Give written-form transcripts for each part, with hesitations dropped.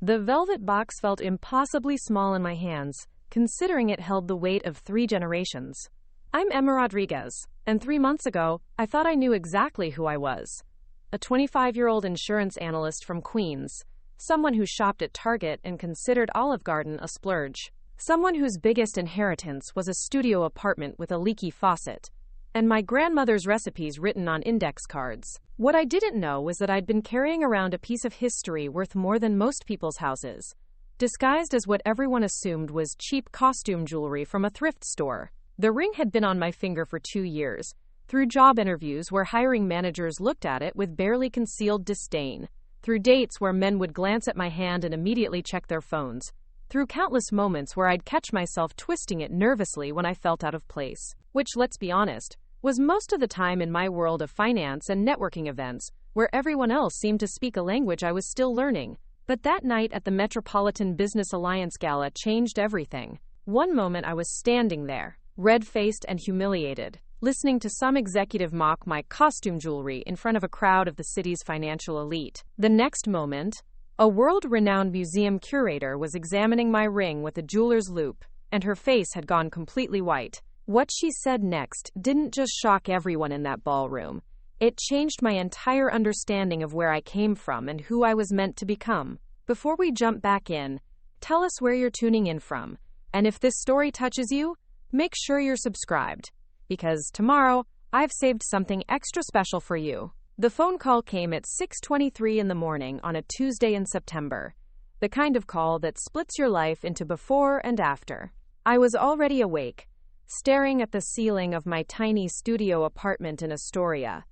The velvet box felt impossibly small in my hands, considering it held the weight of 3 generations. I'm Emma Rodriguez, and 3 months ago, I thought I knew exactly who I was. A 25-year-old insurance analyst from Queens, someone who shopped at Target and considered Olive Garden a splurge, someone whose biggest inheritance was a studio apartment with a leaky faucet, and my grandmother's recipes written on index cards. What I didn't know was that I'd been carrying around a piece of history worth more than most people's houses, disguised as what everyone assumed was cheap costume jewelry from a thrift store. The ring had been on my finger for 2 years, through job interviews where hiring managers looked at it with barely concealed disdain, through dates where men would glance at my hand and immediately check their phones, through countless moments where I'd catch myself twisting it nervously when I felt out of place, which, let's be honest, was most of the time in my world of finance and networking events, where everyone else seemed to speak a language I was still learning. But that night at the Metropolitan Business Alliance gala changed everything. One moment I was standing there, red-faced and humiliated, listening to some executive mock my costume jewelry in front of a crowd of the city's financial elite. The next moment, a world-renowned museum curator was examining my ring with a jeweler's loupe, and her face had gone completely white. What she said next didn't just shock everyone in that ballroom. It changed my entire understanding of where I came from and who I was meant to become. Before we jump back in, tell us where you're tuning in from. And if this story touches you, make sure you're subscribed, because tomorrow, I've saved something extra special for you. The phone call came at 6:23 in the morning on a Tuesday in September. The kind of call that splits your life into before and after. I was already awake, staring at the ceiling of my tiny studio apartment in Astoria,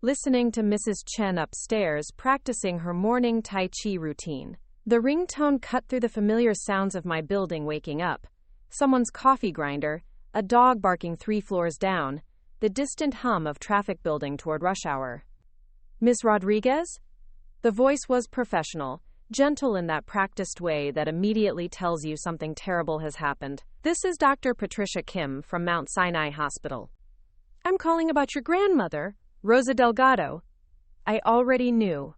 listening to Mrs. Chen upstairs practicing her morning Tai Chi routine. The ringtone cut through the familiar sounds of my building waking up. Someone's coffee grinder, a dog barking 3 floors down, the distant hum of traffic building toward rush hour. Miss Rodriguez? The voice was professional, gentle in that practiced way that immediately tells you something terrible has happened. This is Dr. Patricia Kim from Mount Sinai Hospital. I'm calling about your grandmother, Rosa Delgado. I already knew.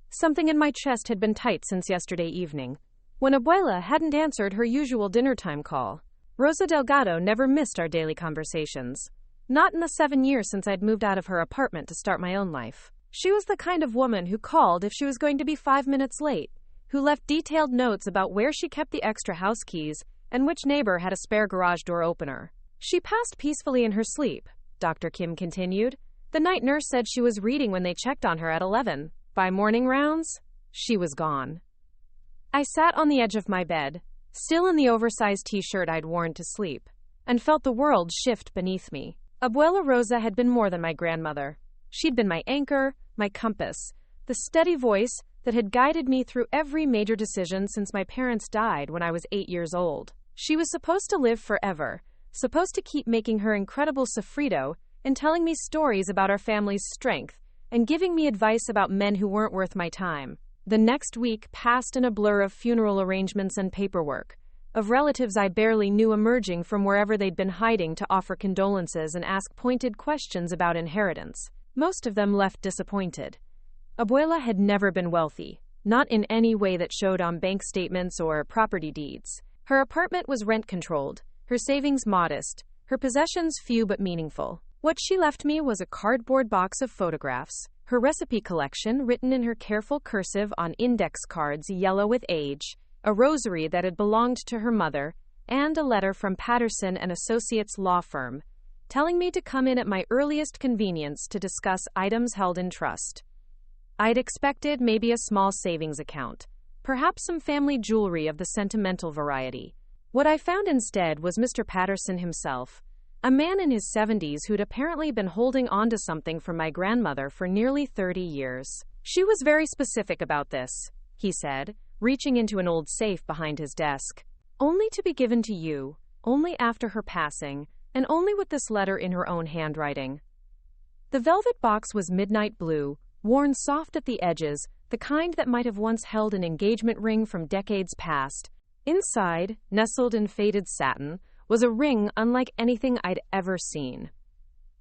Something in my chest had been tight since yesterday evening, when Abuela hadn't answered her usual dinner-time call. Rosa Delgado never missed our daily conversations. Not in the 7 years since I'd moved out of her apartment to start my own life. She was the kind of woman who called if she was going to be 5 minutes late, who left detailed notes about where she kept the extra house keys and which neighbor had a spare garage door opener. She passed peacefully in her sleep, Dr. Kim continued. The night nurse said she was reading when they checked on her at 11. By morning rounds, she was gone. I sat on the edge of my bed, still in the oversized t-shirt I'd worn to sleep, and felt the world shift beneath me. Abuela Rosa had been more than my grandmother. She'd been my anchor, my compass, the steady voice that had guided me through every major decision since my parents died when I was 8 years old. She was supposed to live forever, supposed to keep making her incredible sofrito and telling me stories about our family's strength and giving me advice about men who weren't worth my time. The next week passed in a blur of funeral arrangements and paperwork, of relatives I barely knew emerging from wherever they'd been hiding to offer condolences and ask pointed questions about inheritance. Most of them left disappointed. Abuela had never been wealthy, not in any way that showed on bank statements or property deeds. Her apartment was rent-controlled, her savings modest, her possessions few but meaningful. What she left me was a cardboard box of photographs, her recipe collection written in her careful cursive on index cards yellow with age, a rosary that had belonged to her mother, and a letter from Patterson and Associates law firm, telling me to come in at my earliest convenience to discuss items held in trust. I'd expected maybe a small savings account, perhaps some family jewelry of the sentimental variety. What I found instead was Mr. Patterson himself, a man in his 70s who'd apparently been holding on to something from my grandmother for nearly 30 years. She was very specific about this, he said, reaching into an old safe behind his desk. Only to be given to you, only after her passing, and only with this letter in her own handwriting. The velvet box was midnight blue, worn soft at the edges, the kind that might have once held an engagement ring from decades past. Inside, nestled in faded satin, was a ring unlike anything I'd ever seen.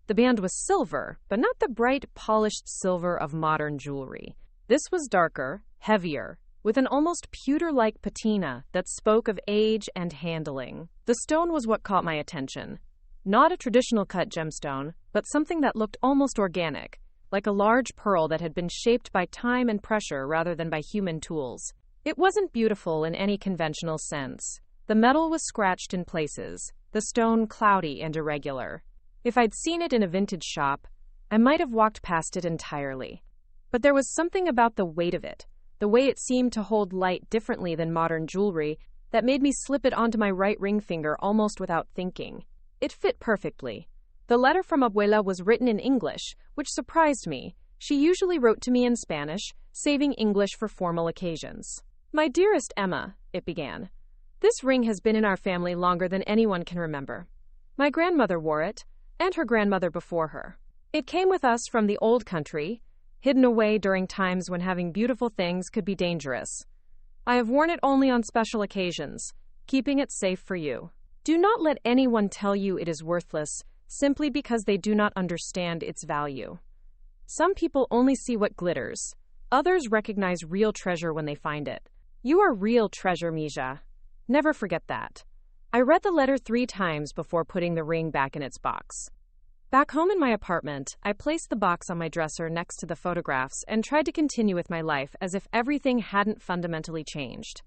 The band was silver, but not the bright, polished silver of modern jewelry. This was darker, heavier, with an almost pewter-like patina that spoke of age and handling. The stone was what caught my attention. Not a traditional cut gemstone, but something that looked almost organic, like a large pearl that had been shaped by time and pressure rather than by human tools. It wasn't beautiful in any conventional sense. The metal was scratched in places, the stone cloudy and irregular. If I'd seen it in a vintage shop, I might have walked past it entirely. But there was something about the weight of it, the way it seemed to hold light differently than modern jewelry, that made me slip it onto my right ring finger almost without thinking. It fit perfectly. The letter from Abuela was written in English, which surprised me. She usually wrote to me in Spanish, saving English for formal occasions. "My dearest Emma," it began, "this ring has been in our family longer than anyone can remember. My grandmother wore it, and her grandmother before her. It came with us from the old country, hidden away during times when having beautiful things could be dangerous. I have worn it only on special occasions, keeping it safe for you. Do not let anyone tell you it is worthless, simply because they do not understand its value. Some people only see what glitters. Others recognize real treasure when they find it. You are real treasure, Mija. Never forget that." I read the letter 3 times before putting the ring back in its box. Back home in my apartment, I placed the box on my dresser next to the photographs and tried to continue with my life as if everything hadn't fundamentally changed.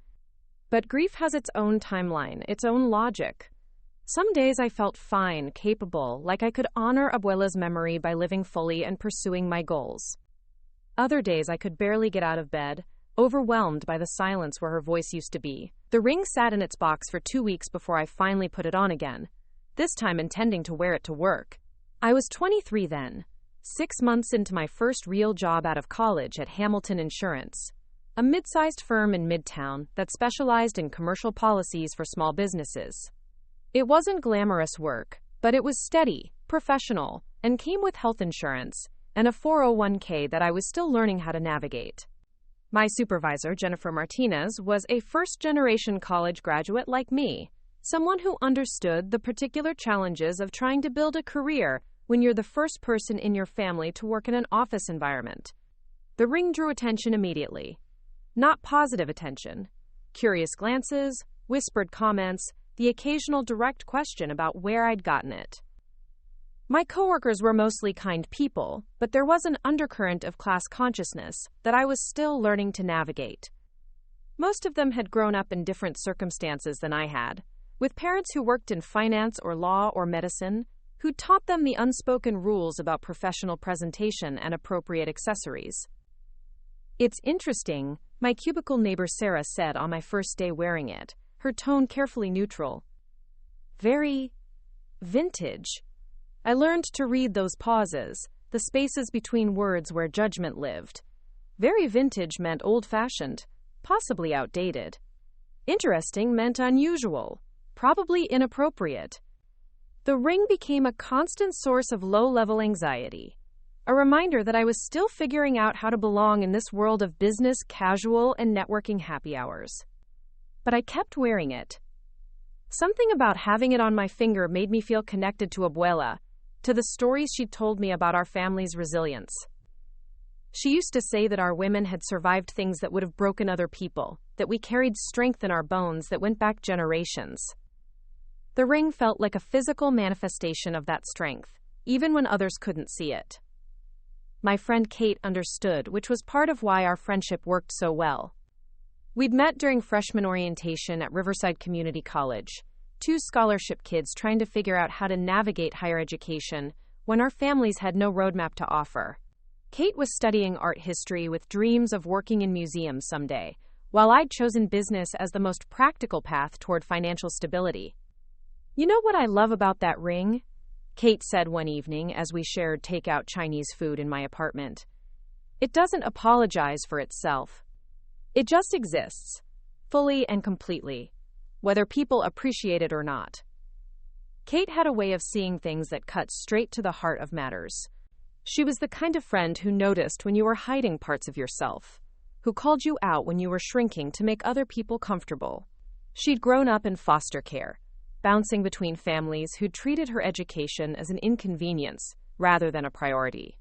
But grief has its own timeline, its own logic. Some days I felt fine, capable, like I could honor Abuela's memory by living fully and pursuing my goals. Other days I could barely get out of bed, overwhelmed by the silence where her voice used to be. The ring sat in its box for 2 weeks before I finally put it on again, this time intending to wear it to work. I was 23 then, 6 months into my first real job out of college at Hamilton Insurance, a mid-sized firm in Midtown that specialized in commercial policies for small businesses. It wasn't glamorous work, but it was steady, professional, and came with health insurance and a 401k that I was still learning how to navigate. My supervisor, Jennifer Martinez, was a first-generation college graduate like me, someone who understood the particular challenges of trying to build a career when you're the first person in your family to work in an office environment. The ring drew attention immediately. Not positive attention. Curious glances, whispered comments, the occasional direct question about where I'd gotten it. My coworkers were mostly kind people, but there was an undercurrent of class consciousness that I was still learning to navigate. Most of them had grown up in different circumstances than I had, with parents who worked in finance or law or medicine, who taught them the unspoken rules about professional presentation and appropriate accessories. "It's interesting," my cubicle neighbor Sarah said on my first day wearing it, her tone carefully neutral. "Very vintage." I learned to read those pauses, the spaces between words where judgment lived. Very vintage meant old-fashioned, possibly outdated. Interesting meant unusual, probably inappropriate. The ring became a constant source of low-level anxiety, a reminder that I was still figuring out how to belong in this world of business, casual, and networking happy hours. But I kept wearing it. Something about having it on my finger made me feel connected to Abuela, to the stories she'd told me about our family's resilience. She used to say that our women had survived things that would have broken other people, that we carried strength in our bones that went back generations. The ring felt like a physical manifestation of that strength, even when others couldn't see it. My friend Kate understood, which was part of why our friendship worked so well. We'd met during freshman orientation at Riverside Community College, 2 scholarship kids trying to figure out how to navigate higher education when our families had no roadmap to offer. Kate was studying art history with dreams of working in museums someday, while I'd chosen business as the most practical path toward financial stability. "You know what I love about that ring?" Kate said one evening as we shared takeout Chinese food in my apartment. "It doesn't apologize for itself. It just exists, fully and completely, whether people appreciate it or not." Kate had a way of seeing things that cut straight to the heart of matters. She was the kind of friend who noticed when you were hiding parts of yourself, who called you out when you were shrinking to make other people comfortable. She'd grown up in foster care, bouncing between families who treated her education as an inconvenience rather than a priority.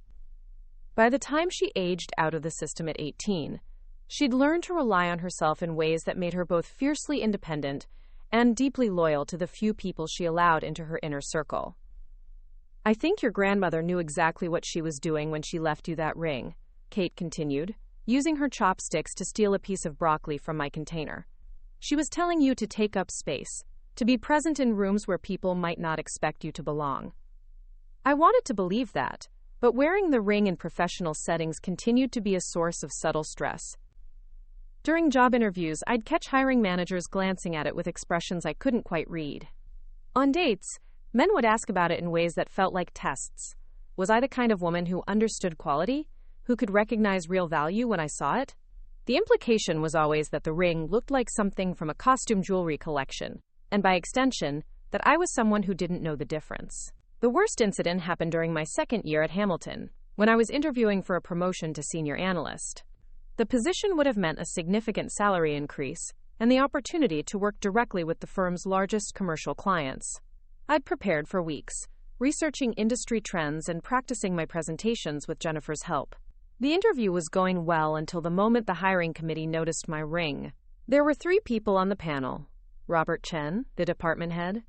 By the time she aged out of the system at 18, She'd learned to rely on herself in ways that made her both fiercely independent and deeply loyal to the few people she allowed into her inner circle. "I think your grandmother knew exactly what she was doing when she left you that ring," Kate continued, using her chopsticks to steal a piece of broccoli from my container. "She was telling you to take up space, to be present in rooms where people might not expect you to belong." I wanted to believe that, but wearing the ring in professional settings continued to be a source of subtle stress. During job interviews, I'd catch hiring managers glancing at it with expressions I couldn't quite read. On dates, men would ask about it in ways that felt like tests. Was I the kind of woman who understood quality, who could recognize real value when I saw it? The implication was always that the ring looked like something from a costume jewelry collection, and by extension, that I was someone who didn't know the difference. The worst incident happened during my second year at Hamilton, when I was interviewing for a promotion to senior analyst. The position would have meant a significant salary increase and the opportunity to work directly with the firm's largest commercial clients. I'd prepared for weeks, researching industry trends and practicing my presentations with Jennifer's help. The interview was going well until the moment the hiring committee noticed my ring. There were 3 people on the panel: Robert Chen, the department head,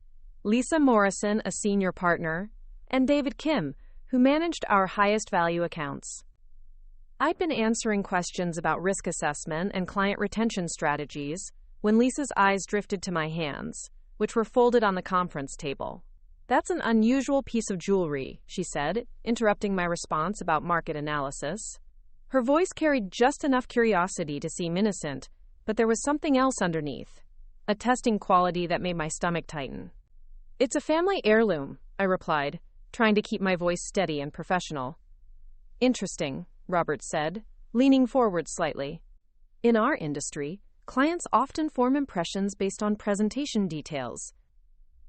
Lisa Morrison, a senior partner, and David Kim, who managed our highest value accounts. I'd been answering questions about risk assessment and client retention strategies when Lisa's eyes drifted to my hands, which were folded on the conference table. "That's an unusual piece of jewelry," she said, interrupting my response about market analysis. Her voice carried just enough curiosity to seem innocent, but there was something else underneath, a testing quality that made my stomach tighten. "It's a family heirloom," I replied, trying to keep my voice steady and professional. "Interesting," Robert said, leaning forward slightly. "In our industry, clients often form impressions based on presentation details.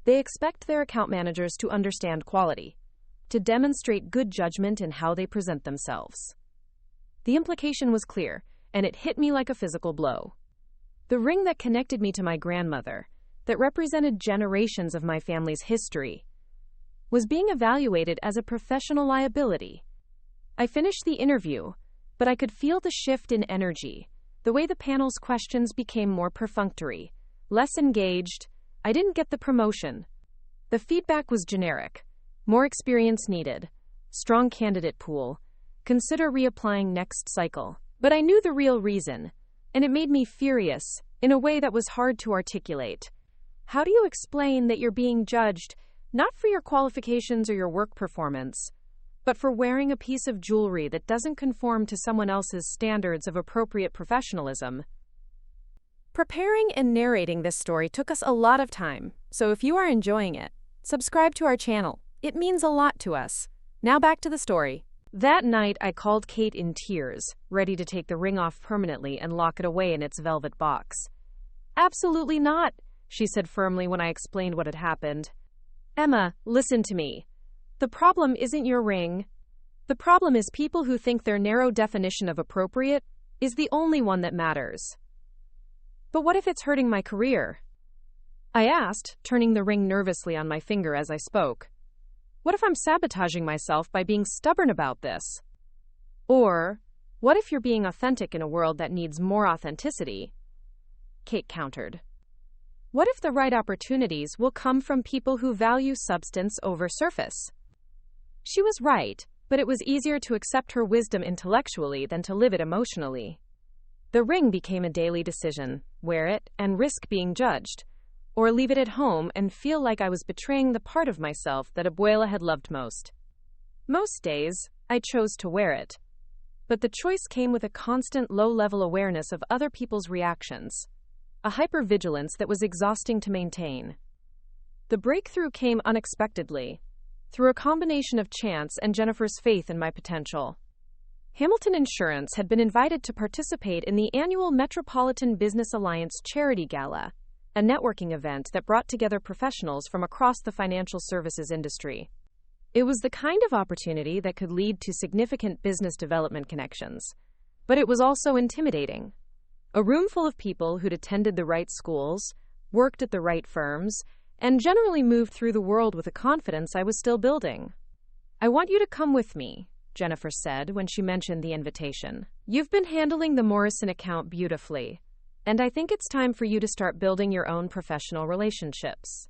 They expect their account managers to understand quality, to demonstrate good judgment in how they present themselves." The implication was clear, and it hit me like a physical blow. The ring that connected me to my grandmother, that represented generations of my family's history, was being evaluated as a professional liability. I finished the interview, but I could feel the shift in energy, the way the panel's questions became more perfunctory, less engaged. I didn't get the promotion. The feedback was generic: more experience needed, strong candidate pool, consider reapplying next cycle. But I knew the real reason, and it made me furious in a way that was hard to articulate. How do you explain that you're being judged not for your qualifications or your work performance, but for wearing a piece of jewelry that doesn't conform to someone else's standards of appropriate professionalism? Preparing and narrating this story took us a lot of time, so if you are enjoying it, subscribe to our channel. It means a lot to us. Now back to the story. That night, I called Kate in tears, ready to take the ring off permanently and lock it away in its velvet box. "Absolutely not," she said firmly when I explained what had happened. "Emma, listen to me. The problem isn't your ring. The problem is people who think their narrow definition of appropriate is the only one that matters." "But what if it's hurting my career?" I asked, turning the ring nervously on my finger as I spoke. "What if I'm sabotaging myself by being stubborn about this? Or, what if you're being authentic in a world that needs more authenticity?" Kate countered. "What if the right opportunities will come from people who value substance over surface?" She was right, but it was easier to accept her wisdom intellectually than to live it emotionally. The ring became a daily decision: wear it and risk being judged, or leave it at home and feel like I was betraying the part of myself that Abuela had loved most. Most days, I chose to wear it, but the choice came with a constant low-level awareness of other people's reactions, a hypervigilance that was exhausting to maintain. The breakthrough came unexpectedly, through a combination of chance and Jennifer's faith in my potential. Hamilton Insurance had been invited to participate in the annual Metropolitan Business Alliance charity gala, a networking event that brought together professionals from across the financial services industry. It was the kind of opportunity that could lead to significant business development connections, but it was also intimidating. A room full of people who'd attended the right schools, worked at the right firms, and generally moved through the world with a confidence I was still building. "I want you to come with me," Jennifer said when she mentioned the invitation. You've been handling the Morrison account beautifully, and I think it's time for you to start building your own professional relationships.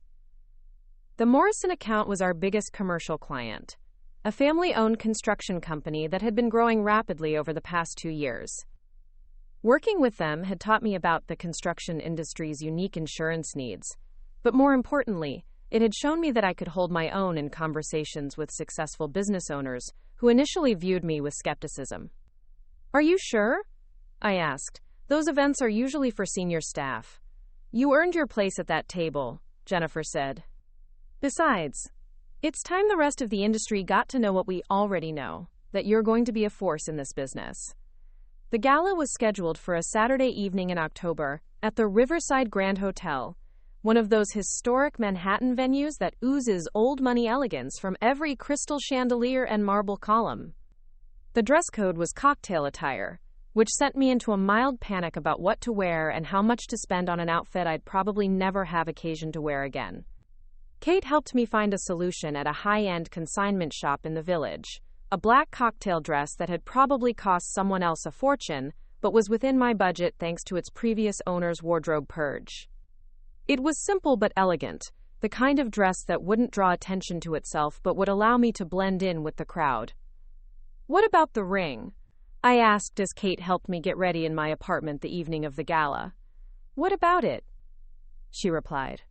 The Morrison account was our biggest commercial client, a family-owned construction company that had been growing rapidly over the past 2 years. Working with them had taught me about the construction industry's unique insurance needs, but more importantly, it had shown me that I could hold my own in conversations with successful business owners who initially viewed me with skepticism. "Are you sure?" I asked. "Those events are usually for senior staff." "You earned your place at that table," Jennifer said. "Besides, it's time the rest of the industry got to know what we already know, that you're going to be a force in this business." The gala was scheduled for a Saturday evening in October at the Riverside Grand Hotel, one of those historic Manhattan venues that oozes old money elegance from every crystal chandelier and marble column. The dress code was cocktail attire, which sent me into a mild panic about what to wear and how much to spend on an outfit I'd probably never have occasion to wear again. Kate helped me find a solution at a high-end consignment shop in the village, a black cocktail dress that had probably cost someone else a fortune, but was within my budget thanks to its previous owner's wardrobe purge. It was simple but elegant, the kind of dress that wouldn't draw attention to itself but would allow me to blend in with the crowd. "What about the ring?" I asked as Kate helped me get ready in my apartment the evening of the gala. "What about it?" she replied,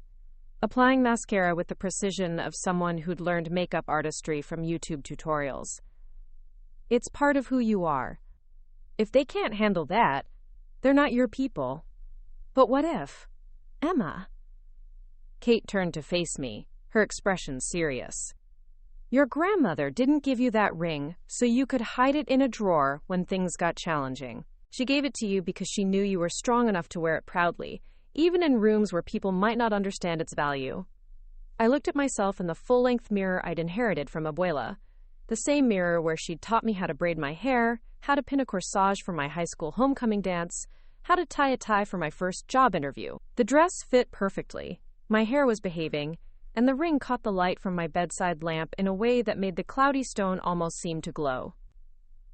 applying mascara with the precision of someone who'd learned makeup artistry from YouTube tutorials. "It's part of who you are. If they can't handle that, they're not your people." "But what if, Emma?" Kate turned to face me, her expression serious. "Your grandmother didn't give you that ring so you could hide it in a drawer when things got challenging. She gave it to you because she knew you were strong enough to wear it proudly, even in rooms where people might not understand its value." I looked at myself in the full-length mirror I'd inherited from Abuela, the same mirror where she'd taught me how to braid my hair, how to pin a corsage for my high school homecoming dance, how to tie a tie for my first job interview. The dress fit perfectly, my hair was behaving, and the ring caught the light from my bedside lamp in a way that made the cloudy stone almost seem to glow.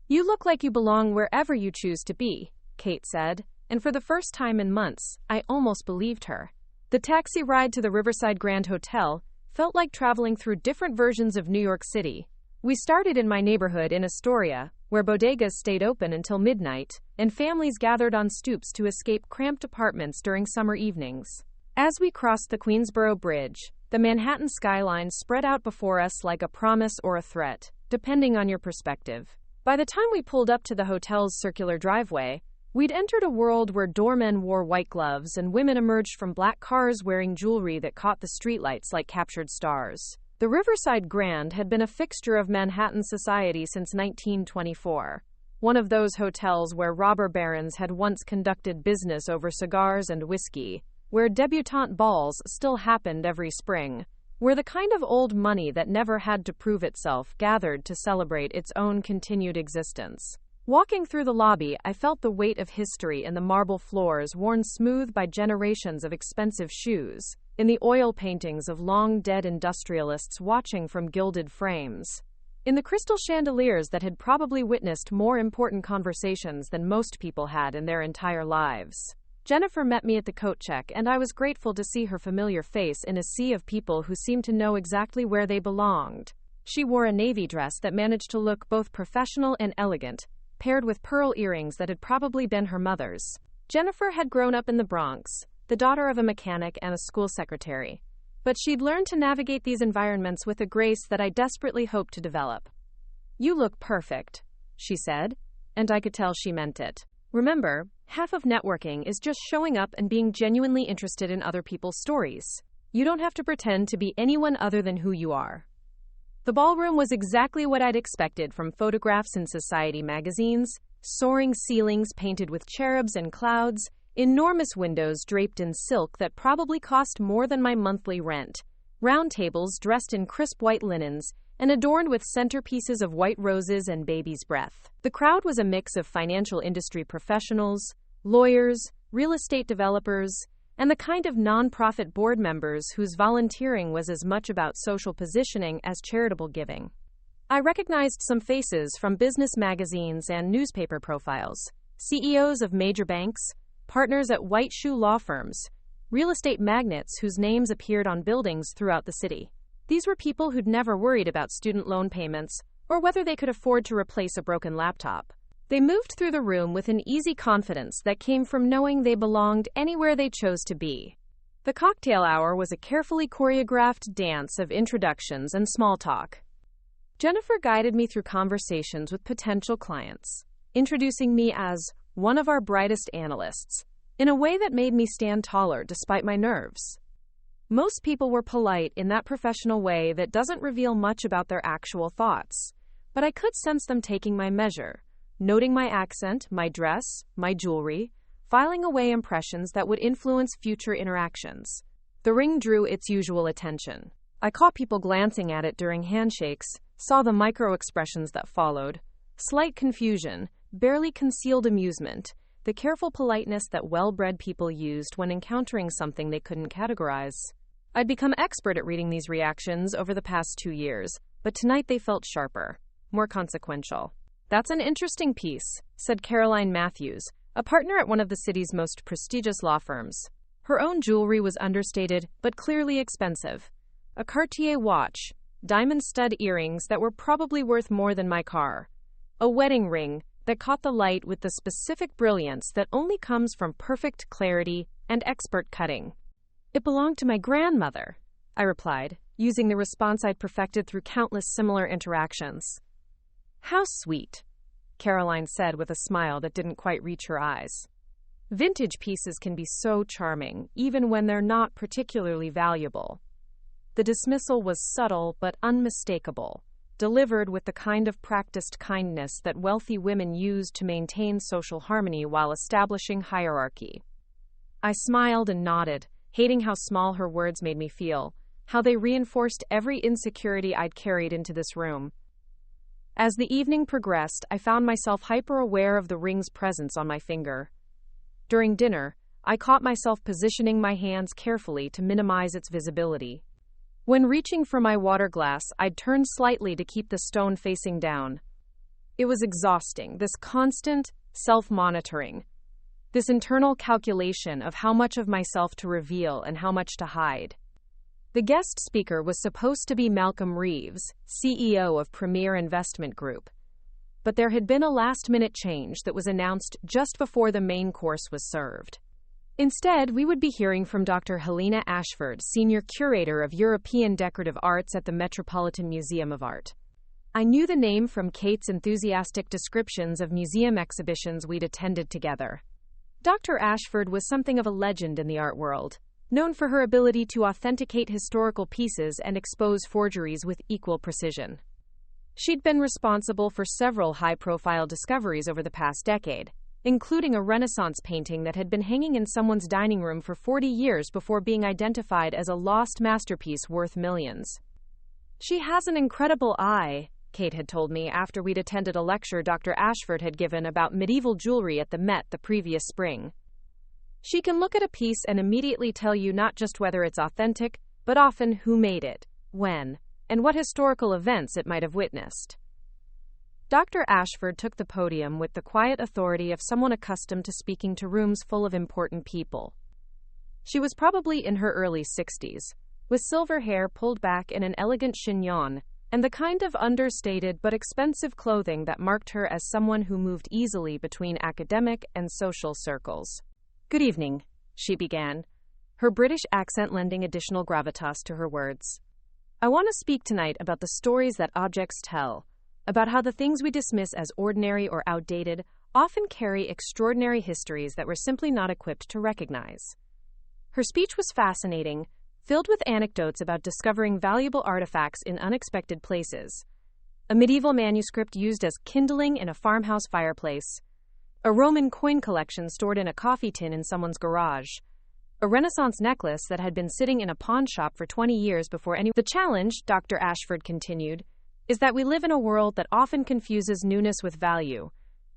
"You look like you belong wherever you choose to be," Kate said, and for the first time in months, I almost believed her. The taxi ride to the Riverside Grand Hotel felt like traveling through different versions of New York City. We started in my neighborhood in Astoria, where bodegas stayed open until midnight, and families gathered on stoops to escape cramped apartments during summer evenings. As we crossed the Queensboro Bridge, the Manhattan skyline spread out before us like a promise or a threat, depending on your perspective. By the time we pulled up to the hotel's circular driveway, we'd entered a world where doormen wore white gloves and women emerged from black cars wearing jewelry that caught the streetlights like captured stars. The Riverside Grand had been a fixture of Manhattan society since 1924, one of those hotels where robber barons had once conducted business over cigars and whiskey, where debutante balls still happened every spring, where the kind of old money that never had to prove itself gathered to celebrate its own continued existence. Walking through the lobby, I felt the weight of history in the marble floors worn smooth by generations of expensive shoes, in the oil paintings of long-dead industrialists watching from gilded frames, in the crystal chandeliers that had probably witnessed more important conversations than most people had in their entire lives. Jennifer met me at the coat check, and I was grateful to see her familiar face in a sea of people who seemed to know exactly where they belonged. She wore a navy dress that managed to look both professional and elegant, paired with pearl earrings that had probably been her mother's. Jennifer had grown up in the Bronx, the daughter of a mechanic and a school secretary, but she'd learned to navigate these environments with a grace that I desperately hoped to develop. "You look perfect," she said, and I could tell she meant it. Remember, half of networking is just showing up and being genuinely interested in other people's stories. You don't have to pretend to be anyone other than who you are. The ballroom was exactly what I'd expected from photographs in society magazines: soaring ceilings painted with cherubs and clouds, enormous windows draped in silk that probably cost more than my monthly rent, round tables dressed in crisp white linens, and adorned with centerpieces of white roses and baby's breath. The crowd was a mix of financial industry professionals, lawyers, real estate developers, and the kind of nonprofit board members whose volunteering was as much about social positioning as charitable giving. I recognized some faces from business magazines and newspaper profiles, CEOs of major banks, partners at white shoe law firms, real estate magnates whose names appeared on buildings throughout the city. These were people who'd never worried about student loan payments or whether they could afford to replace a broken laptop. They moved through the room with an easy confidence that came from knowing they belonged anywhere they chose to be. The cocktail hour was a carefully choreographed dance of introductions and small talk. Jennifer guided me through conversations with potential clients, introducing me as one of our brightest analysts, in a way that made me stand taller despite my nerves. Most people were polite in that professional way that doesn't reveal much about their actual thoughts, but I could sense them taking my measure, noting my accent, my dress, my jewelry, filing away impressions that would influence future interactions. The ring drew its usual attention. I caught people glancing at it during handshakes, saw the micro-expressions that followed, slight confusion, barely concealed amusement, the careful politeness that well-bred people used when encountering something they couldn't categorize. I'd become expert at reading these reactions over the past 2 years, but tonight they felt sharper, more consequential. "That's an interesting piece," said Caroline Matthews, a partner at one of the city's most prestigious law firms. Her own jewelry was understated, but clearly expensive. A Cartier watch, diamond stud earrings that were probably worth more than my car, a wedding ring that caught the light with the specific brilliance that only comes from perfect clarity and expert cutting. "It belonged to my grandmother," I replied, using the response I'd perfected through countless similar interactions. "How sweet," Caroline said with a smile that didn't quite reach her eyes. Vintage pieces can be so charming, even when they're not particularly valuable. The dismissal was subtle but unmistakable, delivered with the kind of practiced kindness that wealthy women use to maintain social harmony while establishing hierarchy. I smiled and nodded, hating how small her words made me feel, how they reinforced every insecurity I'd carried into this room. As the evening progressed, I found myself hyper-aware of the ring's presence on my finger. During dinner, I caught myself positioning my hands carefully to minimize its visibility. When reaching for my water glass, I'd turn slightly to keep the stone facing down. It was exhausting, this constant self-monitoring, this internal calculation of how much of myself to reveal and how much to hide. The guest speaker was supposed to be Malcolm Reeves, CEO of Premier Investment Group, but there had been a last-minute change that was announced just before the main course was served. Instead, we would be hearing from Dr. Helena Ashford, Senior Curator of European Decorative Arts at the Metropolitan Museum of Art. I knew the name from Kate's enthusiastic descriptions of museum exhibitions we'd attended together. Dr. Ashford was something of a legend in the art world, known for her ability to authenticate historical pieces and expose forgeries with equal precision. She'd been responsible for several high-profile discoveries over the past decade, including a Renaissance painting that had been hanging in someone's dining room for 40 years before being identified as a lost masterpiece worth millions. "She has an incredible eye," Kate had told me after we'd attended a lecture Dr. Ashford had given about medieval jewelry at the Met the previous spring. "She can look at a piece and immediately tell you not just whether it's authentic, but often who made it, when, and what historical events it might have witnessed." Dr. Ashford took the podium with the quiet authority of someone accustomed to speaking to rooms full of important people. She was probably in her early 60s, with silver hair pulled back in an elegant chignon, and the kind of understated but expensive clothing that marked her as someone who moved easily between academic and social circles. "Good evening," she began, her British accent lending additional gravitas to her words. "I want to speak tonight about the stories that objects tell, about how the things we dismiss as ordinary or outdated often carry extraordinary histories that we're simply not equipped to recognize." Her speech was fascinating, filled with anecdotes about discovering valuable artifacts in unexpected places. A medieval manuscript used as kindling in a farmhouse fireplace, a Roman coin collection stored in a coffee tin in someone's garage, a Renaissance necklace that had been sitting in a pawn shop for 20 years before any. "The challenge," Dr. Ashford continued, "is that we live in a world that often confuses newness with value,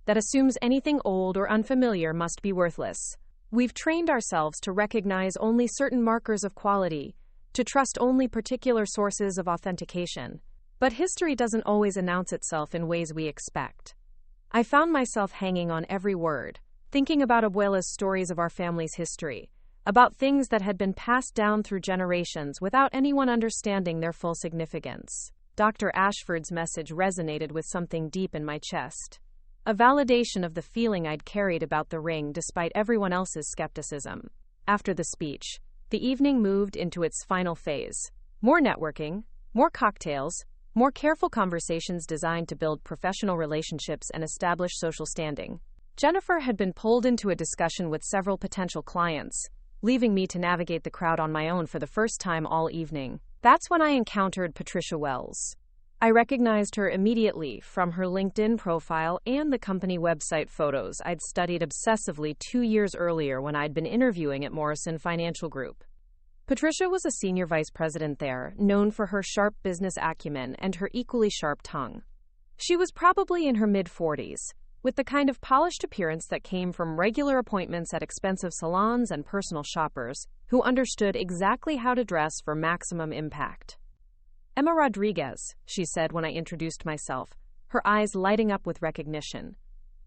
that assumes anything old or unfamiliar must be worthless. We've trained ourselves to recognize only certain markers of quality, to trust only particular sources of authentication. But history doesn't always announce itself in ways we expect. I found myself hanging on every word, thinking about Abuela's stories of our family's history, about things that had been passed down through generations without anyone understanding their full significance. Dr. Ashford's message resonated with something deep in my chest, a validation of the feeling I'd carried about the ring despite everyone else's skepticism. After the speech, the evening moved into its final phase. More networking, more cocktails, more careful conversations designed to build professional relationships and establish social standing. Jennifer had been pulled into a discussion with several potential clients, leaving me to navigate the crowd on my own for the first time all evening. That's when I encountered Patricia Wells. I recognized her immediately from her LinkedIn profile and the company website photos I'd studied obsessively 2 years earlier when I'd been interviewing at Morrison Financial Group. Patricia was a senior vice president there, known for her sharp business acumen and her equally sharp tongue. She was probably in her mid-40s, with the kind of polished appearance that came from regular appointments at expensive salons and personal shoppers who understood exactly how to dress for maximum impact. "Emma Rodriguez," she said when I introduced myself, her eyes lighting up with recognition.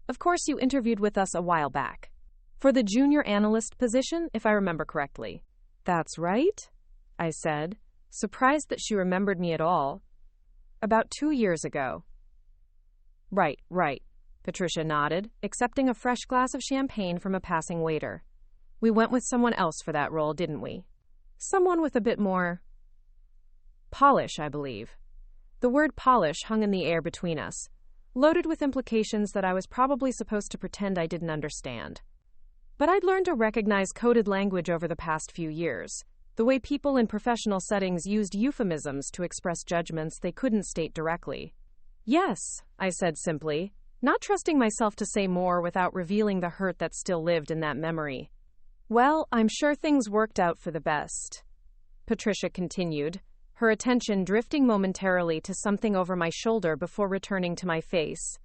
"Of course you interviewed with us a while back. For the junior analyst position, if I remember correctly." "That's right," I said, surprised that she remembered me at all. "About 2 years ago." Right, Patricia nodded, accepting a fresh glass of champagne from a passing waiter. "We went with someone else for that role, didn't we? Someone with a bit more polish, I believe." The word polish hung in the air between us, loaded with implications that I was probably supposed to pretend I didn't understand. But I'd learned to recognize coded language over the past few years, the way people in professional settings used euphemisms to express judgments they couldn't state directly. "Yes," I said simply, not trusting myself to say more without revealing the hurt that still lived in that memory. "Well, I'm sure things worked out for the best," Patricia continued, her attention drifting momentarily to something over my shoulder before returning to my face.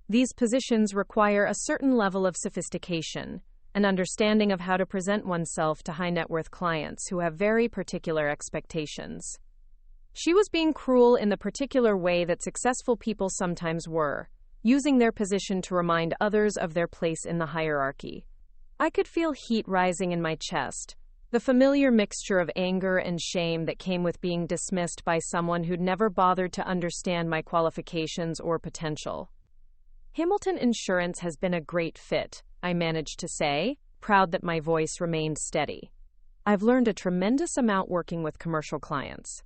"These positions require a certain level of sophistication, an understanding of how to present oneself to high-net-worth clients who have very particular expectations." She was being cruel in the particular way that successful people sometimes were, using their position to remind others of their place in the hierarchy. I could feel heat rising in my chest, the familiar mixture of anger and shame that came with being dismissed by someone who'd never bothered to understand my qualifications or potential. "Hamilton Insurance has been a great fit," I managed to say, proud that my voice remained steady. "I've learned a tremendous amount working with commercial clients."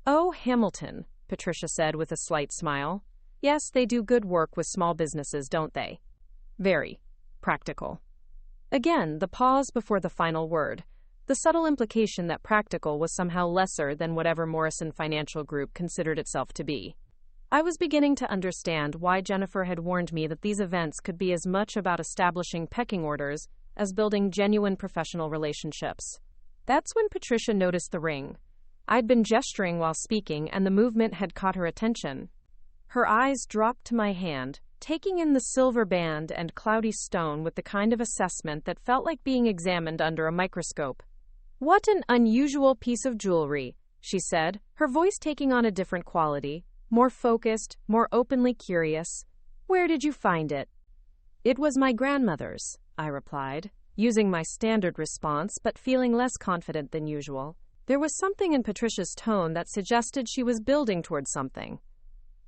"Oh, Hamilton," Patricia said with a slight smile. "Yes, they do good work with small businesses, don't they? Very practical." Again, the pause before the final word, the subtle implication that practical was somehow lesser than whatever Morrison Financial Group considered itself to be. I was beginning to understand why Jennifer had warned me that these events could be as much about establishing pecking orders as building genuine professional relationships. That's when Patricia noticed the ring. I'd been gesturing while speaking, and the movement had caught her attention. Her eyes dropped to my hand, taking in the silver band and cloudy stone with the kind of assessment that felt like being examined under a microscope. "What an unusual piece of jewelry," she said, her voice taking on a different quality, more focused, more openly curious. "Where did you find it?" "It was my grandmother's," I replied, using my standard response but feeling less confident than usual. There was something in Patricia's tone that suggested she was building towards something,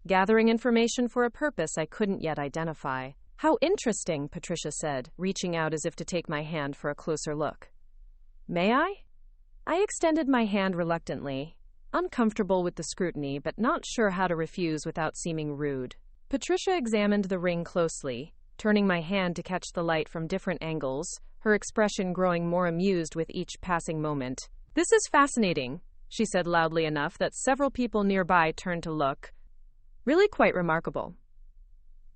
gathering information for a purpose I couldn't yet identify. "How interesting," Patricia said, reaching out as if to take my hand for a closer look. "May I?" I extended my hand reluctantly, uncomfortable with the scrutiny but not sure how to refuse without seeming rude. Patricia examined the ring closely, turning my hand to catch the light from different angles, her expression growing more amused with each passing moment. "This is fascinating," she said loudly enough that several people nearby turned to look. "Really quite remarkable."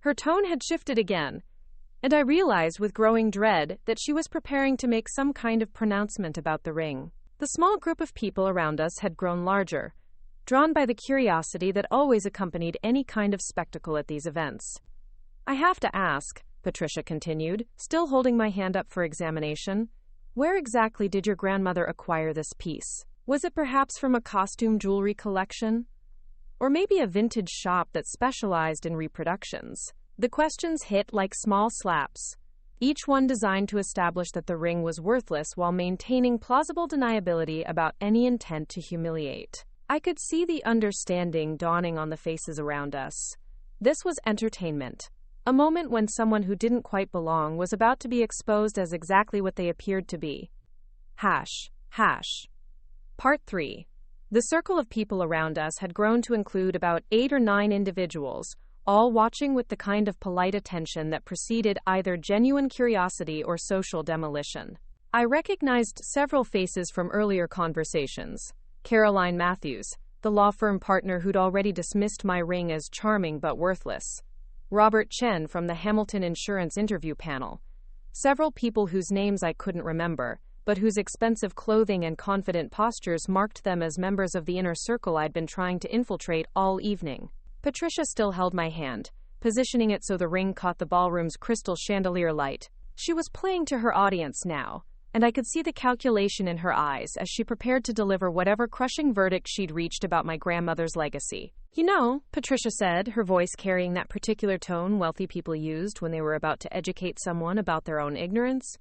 Her tone had shifted again, and I realized with growing dread that she was preparing to make some kind of pronouncement about the ring. The small group of people around us had grown larger, drawn by the curiosity that always accompanied any kind of spectacle at these events. "I have to ask," Patricia continued, still holding my hand up for examination, "where exactly did your grandmother acquire this piece? Was it perhaps from a costume jewelry collection?" Or maybe a vintage shop that specialized in reproductions. The questions hit like small slaps, each one designed to establish that the ring was worthless while maintaining plausible deniability about any intent to humiliate. I could see the understanding dawning on the faces around us. This was entertainment. A moment when someone who didn't quite belong was about to be exposed as exactly what they appeared to be. Hash. Part 3. The circle of people around us had grown to include about 8 or 9 individuals, all watching with the kind of polite attention that preceded either genuine curiosity or social demolition. I recognized several faces from earlier conversations. Caroline Matthews, the law firm partner who'd already dismissed my ring as charming but worthless. Robert Chen from the Hamilton Insurance interview panel. Several people whose names I couldn't remember, but whose expensive clothing and confident postures marked them as members of the inner circle I'd been trying to infiltrate all evening. Patricia still held my hand, positioning it so the ring caught the ballroom's crystal chandelier light. She was playing to her audience now, and I could see the calculation in her eyes as she prepared to deliver whatever crushing verdict she'd reached about my grandmother's legacy. "You know," Patricia said, her voice carrying that particular tone wealthy people used when they were about to educate someone about their own ignorance.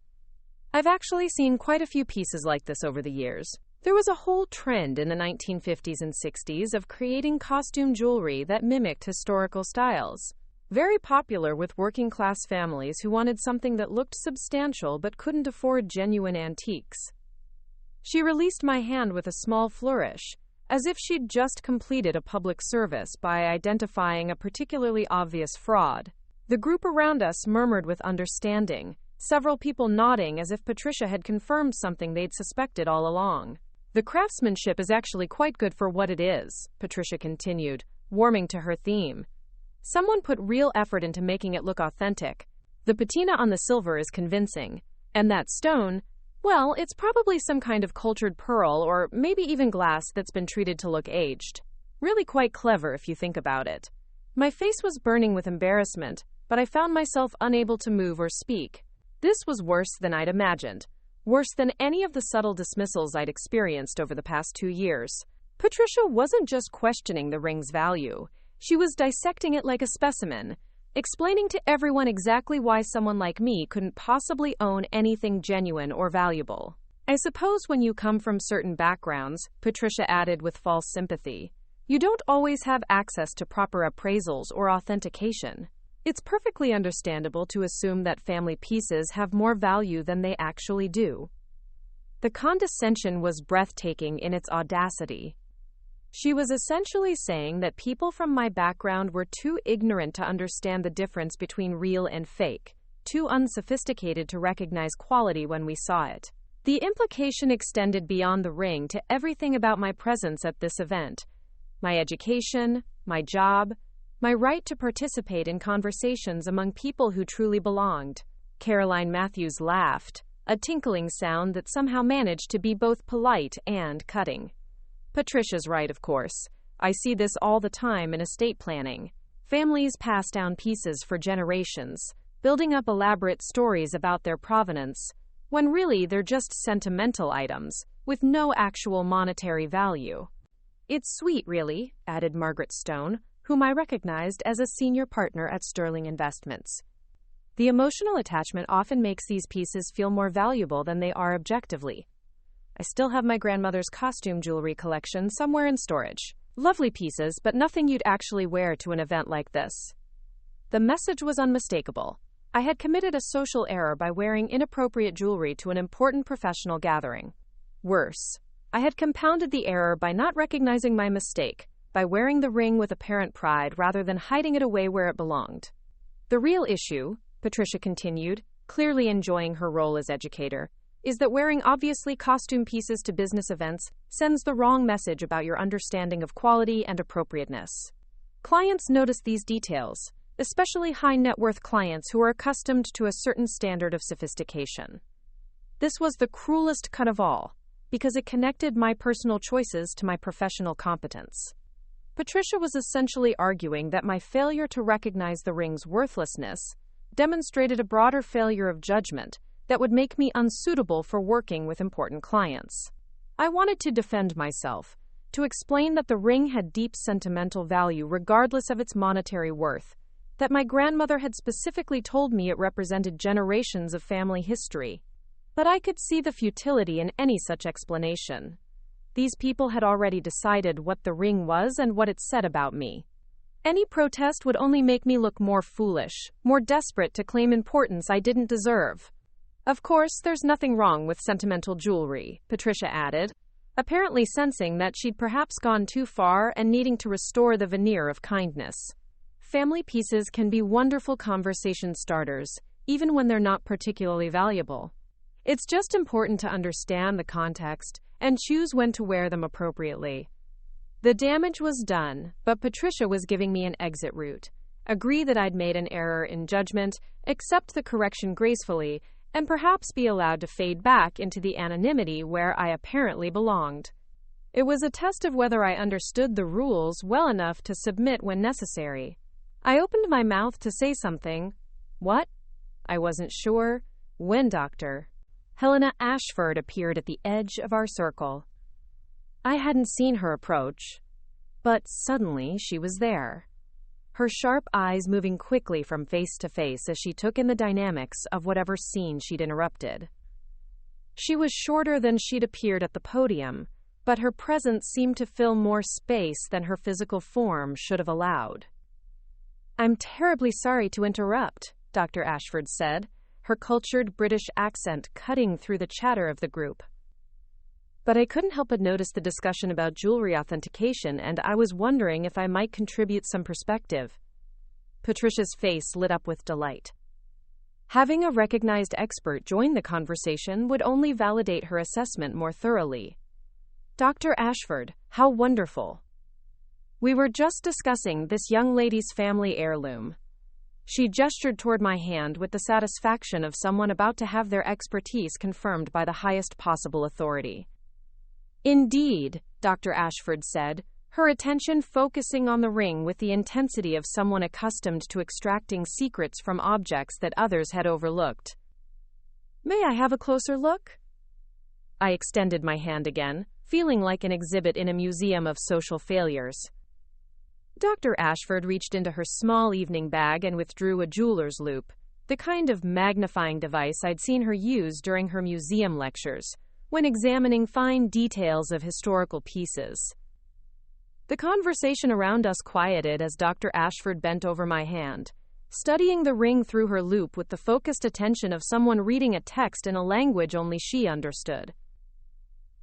"I've actually seen quite a few pieces like this over the years. There was a whole trend in the 1950s and 60s of creating costume jewelry that mimicked historical styles. Very popular with working-class families who wanted something that looked substantial but couldn't afford genuine antiques." She released my hand with a small flourish, as if she'd just completed a public service by identifying a particularly obvious fraud. The group around us murmured with understanding, several people nodding as if Patricia had confirmed something they'd suspected all along. "The craftsmanship is actually quite good for what it is," Patricia continued, warming to her theme. "Someone put real effort into making it look authentic. The patina on the silver is convincing. And that stone, well, it's probably some kind of cultured pearl or maybe even glass that's been treated to look aged. Really quite clever if you think about it." My face was burning with embarrassment, but I found myself unable to move or speak. This was worse than I'd imagined. Worse than any of the subtle dismissals I'd experienced over the past 2 years. Patricia wasn't just questioning the ring's value. She was dissecting it like a specimen, explaining to everyone exactly why someone like me couldn't possibly own anything genuine or valuable. "I suppose when you come from certain backgrounds," Patricia added with false sympathy, "you don't always have access to proper appraisals or authentication. It's perfectly understandable to assume that family pieces have more value than they actually do." The condescension was breathtaking in its audacity. She was essentially saying that people from my background were too ignorant to understand the difference between real and fake, too unsophisticated to recognize quality when we saw it. The implication extended beyond the ring to everything about my presence at this event. My education, my job, my right to participate in conversations among people who truly belonged. Caroline Matthews laughed, a tinkling sound that somehow managed to be both polite and cutting. "Patricia's right, of course. I see this all the time in estate planning. Families pass down pieces for generations, building up elaborate stories about their provenance, when really they're just sentimental items, with no actual monetary value." "It's sweet, really," added Margaret Stone, whom I recognized as a senior partner at Sterling Investments. "The emotional attachment often makes these pieces feel more valuable than they are objectively. I still have my grandmother's costume jewelry collection somewhere in storage. Lovely pieces, but nothing you'd actually wear to an event like this." The message was unmistakable. I had committed a social error by wearing inappropriate jewelry to an important professional gathering. Worse, I had compounded the error by not recognizing my mistake, by wearing the ring with apparent pride rather than hiding it away where it belonged. "The real issue," Patricia continued, clearly enjoying her role as educator, "is that wearing obviously costume pieces to business events sends the wrong message about your understanding of quality and appropriateness. Clients notice these details, especially high-net-worth clients who are accustomed to a certain standard of sophistication." This was the cruelest cut of all, because it connected my personal choices to my professional competence. Patricia was essentially arguing that my failure to recognize the ring's worthlessness demonstrated a broader failure of judgment that would make me unsuitable for working with important clients. I wanted to defend myself, to explain that the ring had deep sentimental value regardless of its monetary worth, that my grandmother had specifically told me it represented generations of family history. But I could see the futility in any such explanation. These people had already decided what the ring was and what it said about me. Any protest would only make me look more foolish, more desperate to claim importance I didn't deserve. Of course, there's nothing wrong with sentimental jewelry, Patricia added, apparently sensing that she'd perhaps gone too far and needing to restore the veneer of kindness. Family pieces can be wonderful conversation starters, even when they're not particularly valuable. It's just important to understand the context and choose when to wear them appropriately. The damage was done, but Patricia was giving me an exit route. Agree that I'd made an error in judgment, accept the correction gracefully, and perhaps be allowed to fade back into the anonymity where I apparently belonged. It was a test of whether I understood the rules well enough to submit when necessary. I opened my mouth to say something. What? I wasn't sure. When Dr. Helena Ashford appeared at the edge of our circle. I hadn't seen her approach, but suddenly she was there. Her sharp eyes moving quickly from face to face as she took in the dynamics of whatever scene she'd interrupted. She was shorter than she'd appeared at the podium, but her presence seemed to fill more space than her physical form should have allowed. "I'm terribly sorry to interrupt," Dr. Ashford said, her cultured British accent cutting through the chatter of the group. But I couldn't help but notice the discussion about jewelry authentication, and I was wondering if I might contribute some perspective. Patricia's face lit up with delight. Having a recognized expert join the conversation would only validate her assessment more thoroughly. Dr. Ashford, how wonderful. We were just discussing this young lady's family heirloom. She gestured toward my hand with the satisfaction of someone about to have their expertise confirmed by the highest possible authority. Indeed, Dr. Ashford said, her attention focusing on the ring with the intensity of someone accustomed to extracting secrets from objects that others had overlooked. May I have a closer look? I extended my hand again, feeling like an exhibit in a museum of social failures. Dr. Ashford reached into her small evening bag and withdrew a jeweler's loupe, the kind of magnifying device I'd seen her use during her museum lectures, when examining fine details of historical pieces. The conversation around us quieted as Dr. Ashford bent over my hand, studying the ring through her loupe with the focused attention of someone reading a text in a language only she understood.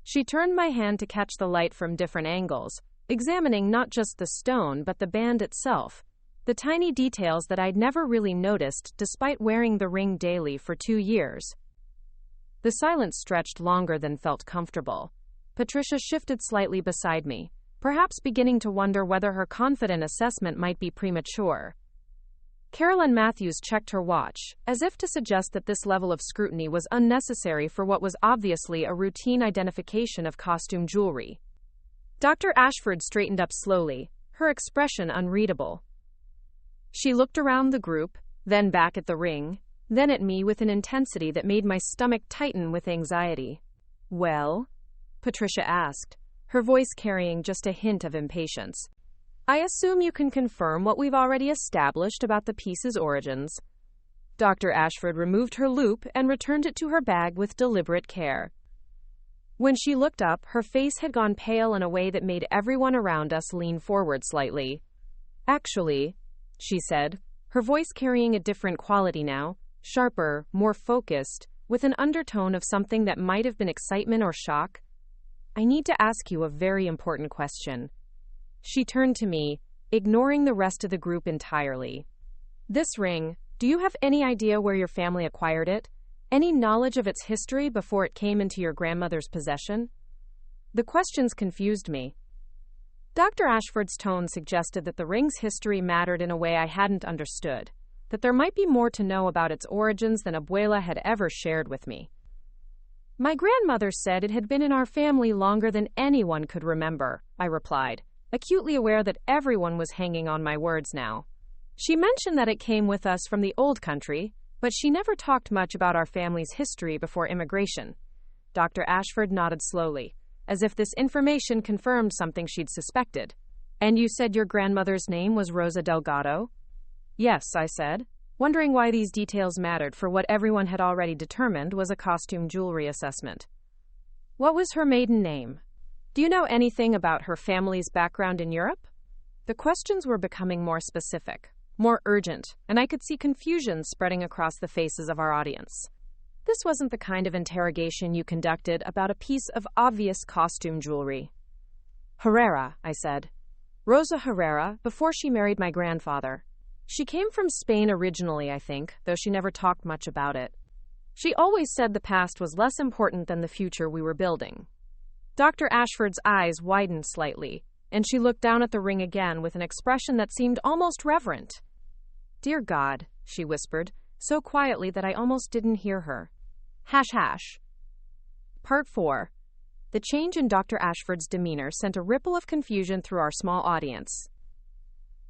She turned my hand to catch the light from different angles, examining not just the stone but the band itself, the tiny details that I'd never really noticed despite wearing the ring daily for 2 years. The silence stretched longer than felt comfortable. Patricia shifted slightly beside me, perhaps beginning to wonder whether her confident assessment might be premature. Carolyn Matthews checked her watch, as if to suggest that this level of scrutiny was unnecessary for what was obviously a routine identification of costume jewelry. Dr. Ashford straightened up slowly, her expression unreadable. She looked around the group, then back at the ring, then at me with an intensity that made my stomach tighten with anxiety. Well? Patricia asked, her voice carrying just a hint of impatience. I assume you can confirm what we've already established about the piece's origins. Dr. Ashford removed her loupe and returned it to her bag with deliberate care. When she looked up, her face had gone pale in a way that made everyone around us lean forward slightly. Actually, she said, her voice carrying a different quality now, sharper, more focused, with an undertone of something that might have been excitement or shock. I need to ask you a very important question. She turned to me, ignoring the rest of the group entirely. This ring, do you have any idea where your family acquired it? Any knowledge of its history before it came into your grandmother's possession? The questions confused me. Dr. Ashford's tone suggested that the ring's history mattered in a way I hadn't understood, that there might be more to know about its origins than Abuela had ever shared with me. My grandmother said it had been in our family longer than anyone could remember, I replied, acutely aware that everyone was hanging on my words now. She mentioned that it came with us from the old country, but she never talked much about our family's history before immigration. Dr. Ashford nodded slowly, as if this information confirmed something she'd suspected. "And you said your grandmother's name was Rosa Delgado?" "Yes," I said, wondering why these details mattered for what everyone had already determined was a costume jewelry assessment. "What was her maiden name? Do you know anything about her family's background in Europe?" The questions were becoming more specific, more urgent, and I could see confusion spreading across the faces of our audience. This wasn't the kind of interrogation you conducted about a piece of obvious costume jewelry. "Herrera," I said. "Rosa Herrera, before she married my grandfather. She came from Spain originally, I think, though she never talked much about it. She always said the past was less important than the future we were building." Dr. Ashford's eyes widened slightly, and she looked down at the ring again with an expression that seemed almost reverent. "Dear God," she whispered, so quietly that I almost didn't hear her. ##. Part 4. The change in Dr. Ashford's demeanor sent a ripple of confusion through our small audience.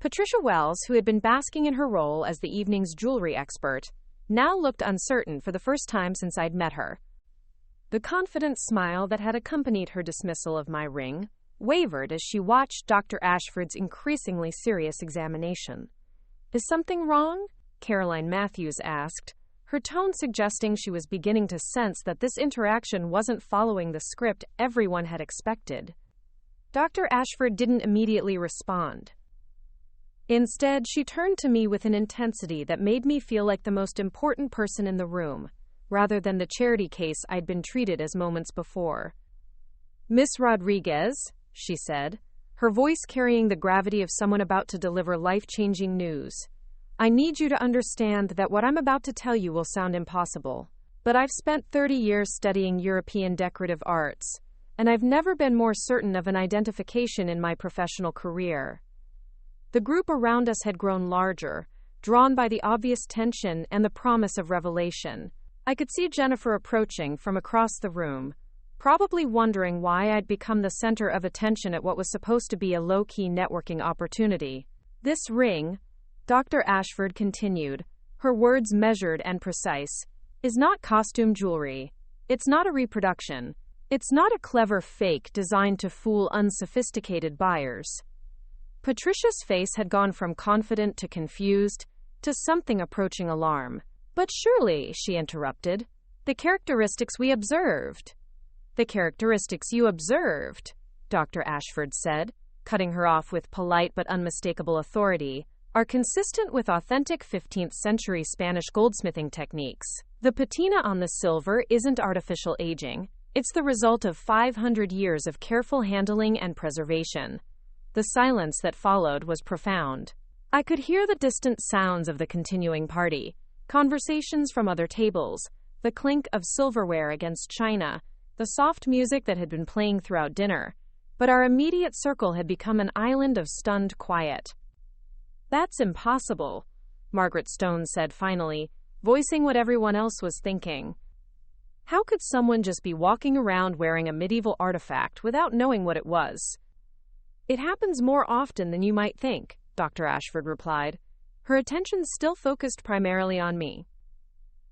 Patricia Wells, who had been basking in her role as the evening's jewelry expert, now looked uncertain for the first time since I'd met her. The confident smile that had accompanied her dismissal of my ring wavered as she watched Dr. Ashford's increasingly serious examination. "Is something wrong?" Caroline Matthews asked, her tone suggesting she was beginning to sense that this interaction wasn't following the script everyone had expected. Dr. Ashford didn't immediately respond. Instead, she turned to me with an intensity that made me feel like the most important person in the room, rather than the charity case I'd been treated as moments before. "Miss Rodriguez," she said, her voice carrying the gravity of someone about to deliver life-changing news, "I need you to understand that what I'm about to tell you will sound impossible. But I've spent 30 years studying European decorative arts, and I've never been more certain of an identification in my professional career." The group around us had grown larger, drawn by the obvious tension and the promise of revelation. I could see Jennifer approaching from across the room, probably wondering why I'd become the center of attention at what was supposed to be a low-key networking opportunity. "This ring," Dr. Ashford continued, her words measured and precise, "is not costume jewelry. It's not a reproduction. It's not a clever fake designed to fool unsophisticated buyers." Patricia's face had gone from confident to confused, to something approaching alarm. "But surely," she interrupted, "the characteristics we observed." "The characteristics you observed," Dr. Ashford said, cutting her off with polite but unmistakable authority, "are consistent with authentic 15th century Spanish goldsmithing techniques. The patina on the silver isn't artificial aging. It's the result of 500 years of careful handling and preservation." The silence that followed was profound. I could hear the distant sounds of the continuing party, conversations from other tables, the clink of silverware against china, the soft music that had been playing throughout dinner, but our immediate circle had become an island of stunned quiet. "That's impossible," Margaret Stone said finally, voicing what everyone else was thinking. "How could someone just be walking around wearing a medieval artifact without knowing what it was?" "It happens more often than you might think," Dr. Ashford replied, her attention still focused primarily on me.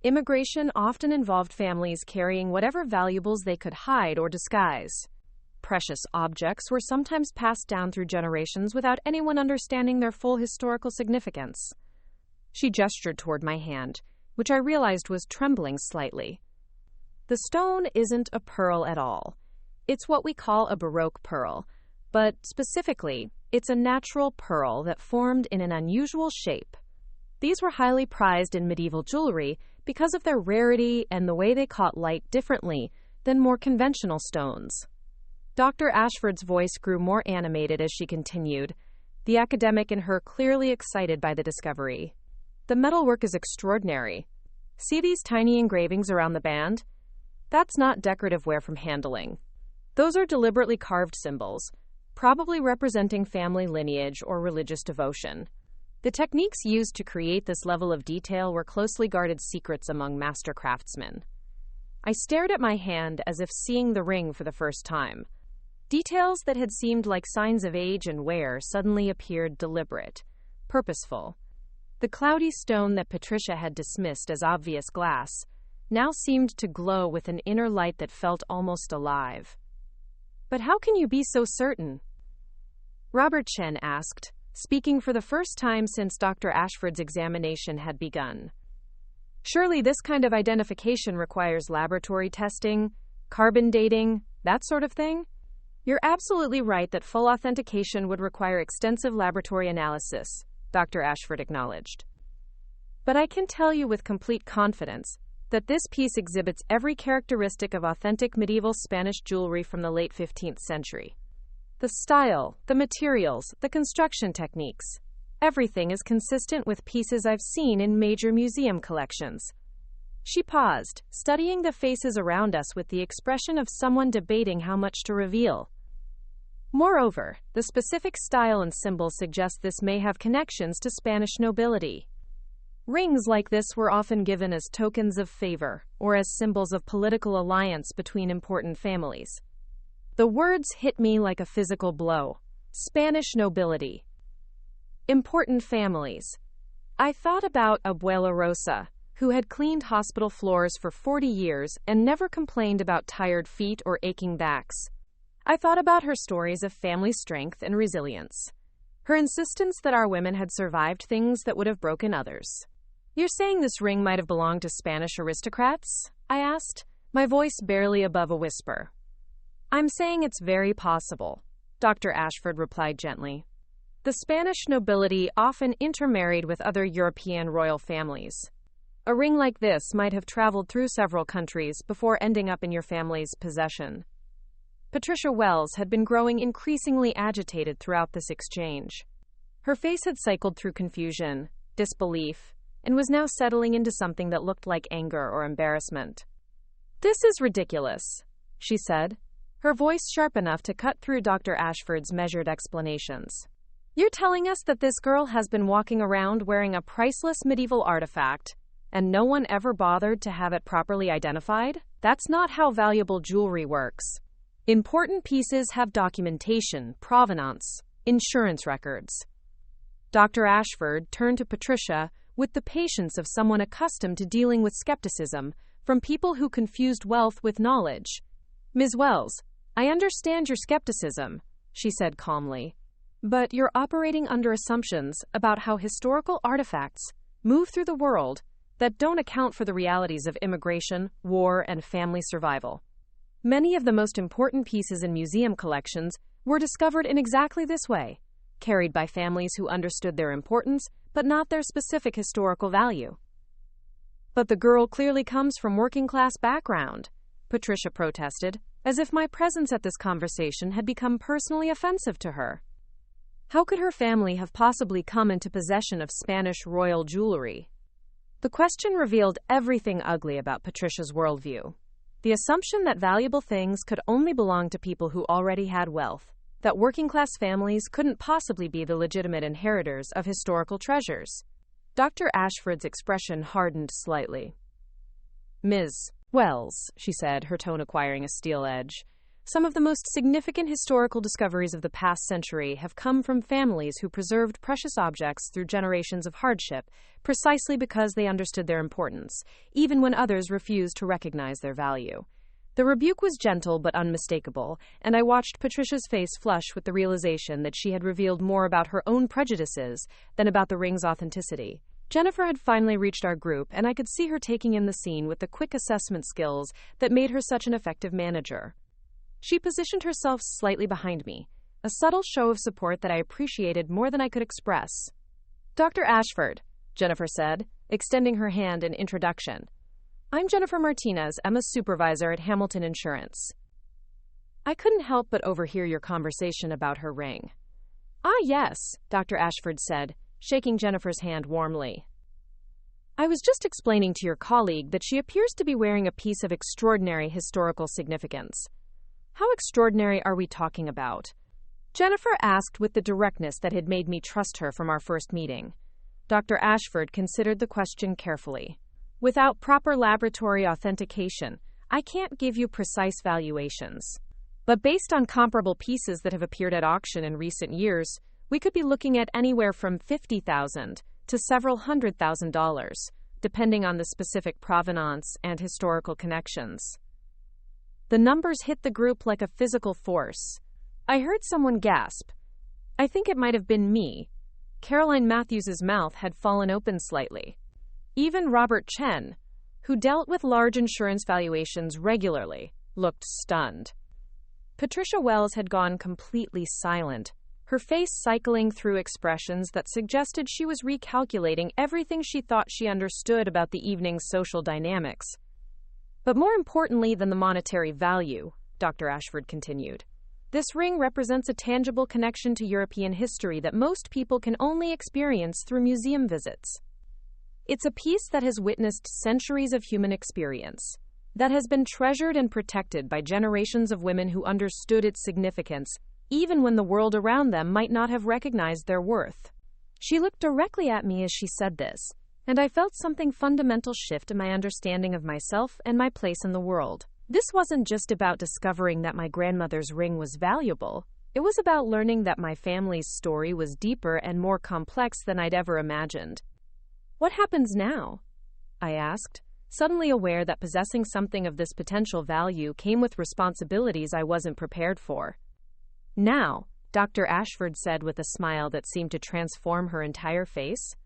"Immigration often involved families carrying whatever valuables they could hide or disguise. Precious objects were sometimes passed down through generations without anyone understanding their full historical significance." She gestured toward my hand, which I realized was trembling slightly. "The stone isn't a pearl at all. It's what we call a Baroque pearl, but specifically, it's a natural pearl that formed in an unusual shape. These were highly prized in medieval jewelry because of their rarity and the way they caught light differently than more conventional stones." Dr. Ashford's voice grew more animated as she continued, the academic in her clearly excited by the discovery. "The metalwork is extraordinary. See these tiny engravings around the band? That's not decorative wear from handling. Those are deliberately carved symbols, probably representing family lineage or religious devotion. The techniques used to create this level of detail were closely guarded secrets among master craftsmen." I stared at my hand as if seeing the ring for the first time. Details that had seemed like signs of age and wear suddenly appeared deliberate, purposeful. The cloudy stone that Patricia had dismissed as obvious glass now seemed to glow with an inner light that felt almost alive. But how can you be so certain? Robert Chen asked, speaking for the first time since Dr. Ashford's examination had begun. Surely this kind of identification requires laboratory testing, carbon dating, that sort of thing? You're absolutely right that full authentication would require extensive laboratory analysis, Dr. Ashford acknowledged. But I can tell you with complete confidence that this piece exhibits every characteristic of authentic medieval Spanish jewelry from the late 15th century. The style, the materials, the construction techniques, everything is consistent with pieces I've seen in major museum collections. She paused, studying the faces around us with the expression of someone debating how much to reveal. Moreover, the specific style and symbols suggest this may have connections to Spanish nobility. Rings like this were often given as tokens of favor or as symbols of political alliance between important families. The words hit me like a physical blow. Spanish nobility. Important families. I thought about Abuela Rosa, who had cleaned hospital floors for 40 years and never complained about tired feet or aching backs. I thought about her stories of family strength and resilience. Her insistence that our women had survived things that would have broken others. You're saying this ring might have belonged to Spanish aristocrats? I asked, my voice barely above a whisper. I'm saying it's very possible, Dr. Ashford replied gently. The Spanish nobility often intermarried with other European royal families. A ring like this might have traveled through several countries before ending up in your family's possession. Patricia Wells had been growing increasingly agitated throughout this exchange. Her face had cycled through confusion, disbelief, and was now settling into something that looked like anger or embarrassment. This is ridiculous, she said, her voice sharp enough to cut through Dr. Ashford's measured explanations. You're telling us that this girl has been walking around wearing a priceless medieval artifact, and no one ever bothered to have it properly identified? That's not how valuable jewelry works. Important pieces have documentation, provenance, insurance records. Dr. Ashford turned to Patricia with the patience of someone accustomed to dealing with skepticism from people who confused wealth with knowledge. Ms. Wells, I understand your skepticism, she said calmly, but you're operating under assumptions about how historical artifacts move through the world that don't account for the realities of immigration, war, and family survival. Many of the most important pieces in museum collections were discovered in exactly this way, carried by families who understood their importance but not their specific historical value. But the girl clearly comes from working-class background, Patricia protested, as if my presence at this conversation had become personally offensive to her. How could her family have possibly come into possession of Spanish royal jewelry? The question revealed everything ugly about Patricia's worldview. The assumption that valuable things could only belong to people who already had wealth, that working-class families couldn't possibly be the legitimate inheritors of historical treasures. Dr. Ashford's expression hardened slightly. Ms. Wells, she said, her tone acquiring a steel edge, some of the most significant historical discoveries of the past century have come from families who preserved precious objects through generations of hardship, precisely because they understood their importance, even when others refused to recognize their value. The rebuke was gentle but unmistakable, and I watched Patricia's face flush with the realization that she had revealed more about her own prejudices than about the ring's authenticity. Jennifer had finally reached our group, and I could see her taking in the scene with the quick assessment skills that made her such an effective manager. She positioned herself slightly behind me, a subtle show of support that I appreciated more than I could express. Dr. Ashford, Jennifer said, extending her hand in introduction. I'm Jennifer Martinez, Emma's supervisor at Hamilton Insurance. I couldn't help but overhear your conversation about her ring. Ah, yes, Dr. Ashford said, shaking Jennifer's hand warmly. I was just explaining to your colleague that she appears to be wearing a piece of extraordinary historical significance. How extraordinary are we talking about? Jennifer asked with the directness that had made me trust her from our first meeting. Dr. Ashford considered the question carefully. Without proper laboratory authentication, I can't give you precise valuations. But based on comparable pieces that have appeared at auction in recent years, we could be looking at anywhere from $50,000 to several $100,000, depending on the specific provenance and historical connections. The numbers hit the group like a physical force. I heard someone gasp. I think it might have been me. Caroline Matthews's mouth had fallen open slightly. Even Robert Chen, who dealt with large insurance valuations regularly, looked stunned. Patricia Wells had gone completely silent, her face cycling through expressions that suggested she was recalculating everything she thought she understood about the evening's social dynamics. But more importantly than the monetary value, Dr. Ashford continued, this ring represents a tangible connection to European history that most people can only experience through museum visits. It's a piece that has witnessed centuries of human experience, that has been treasured and protected by generations of women who understood its significance, even when the world around them might not have recognized their worth. She looked directly at me as she said this, and I felt something fundamental shift in my understanding of myself and my place in the world. This wasn't just about discovering that my grandmother's ring was valuable. It was about learning that my family's story was deeper and more complex than I'd ever imagined. What happens now? I asked, suddenly aware that possessing something of this potential value came with responsibilities I wasn't prepared for. Now, Dr. Ashford said with a smile that seemed to transform her entire face,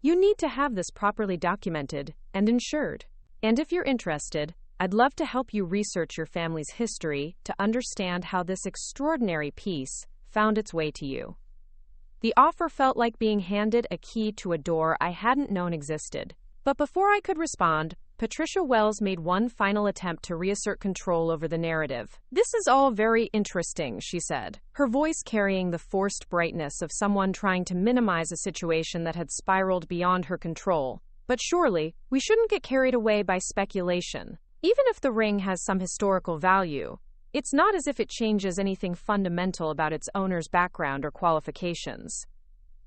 you need to have this properly documented and insured. And if you're interested, I'd love to help you research your family's history to understand how this extraordinary piece found its way to you. The offer felt like being handed a key to a door I hadn't known existed. But before I could respond, Patricia Wells made one final attempt to reassert control over the narrative. This is all very interesting, she said, her voice carrying the forced brightness of someone trying to minimize a situation that had spiraled beyond her control. But surely, we shouldn't get carried away by speculation. Even if the ring has some historical value, it's not as if it changes anything fundamental about its owner's background or qualifications.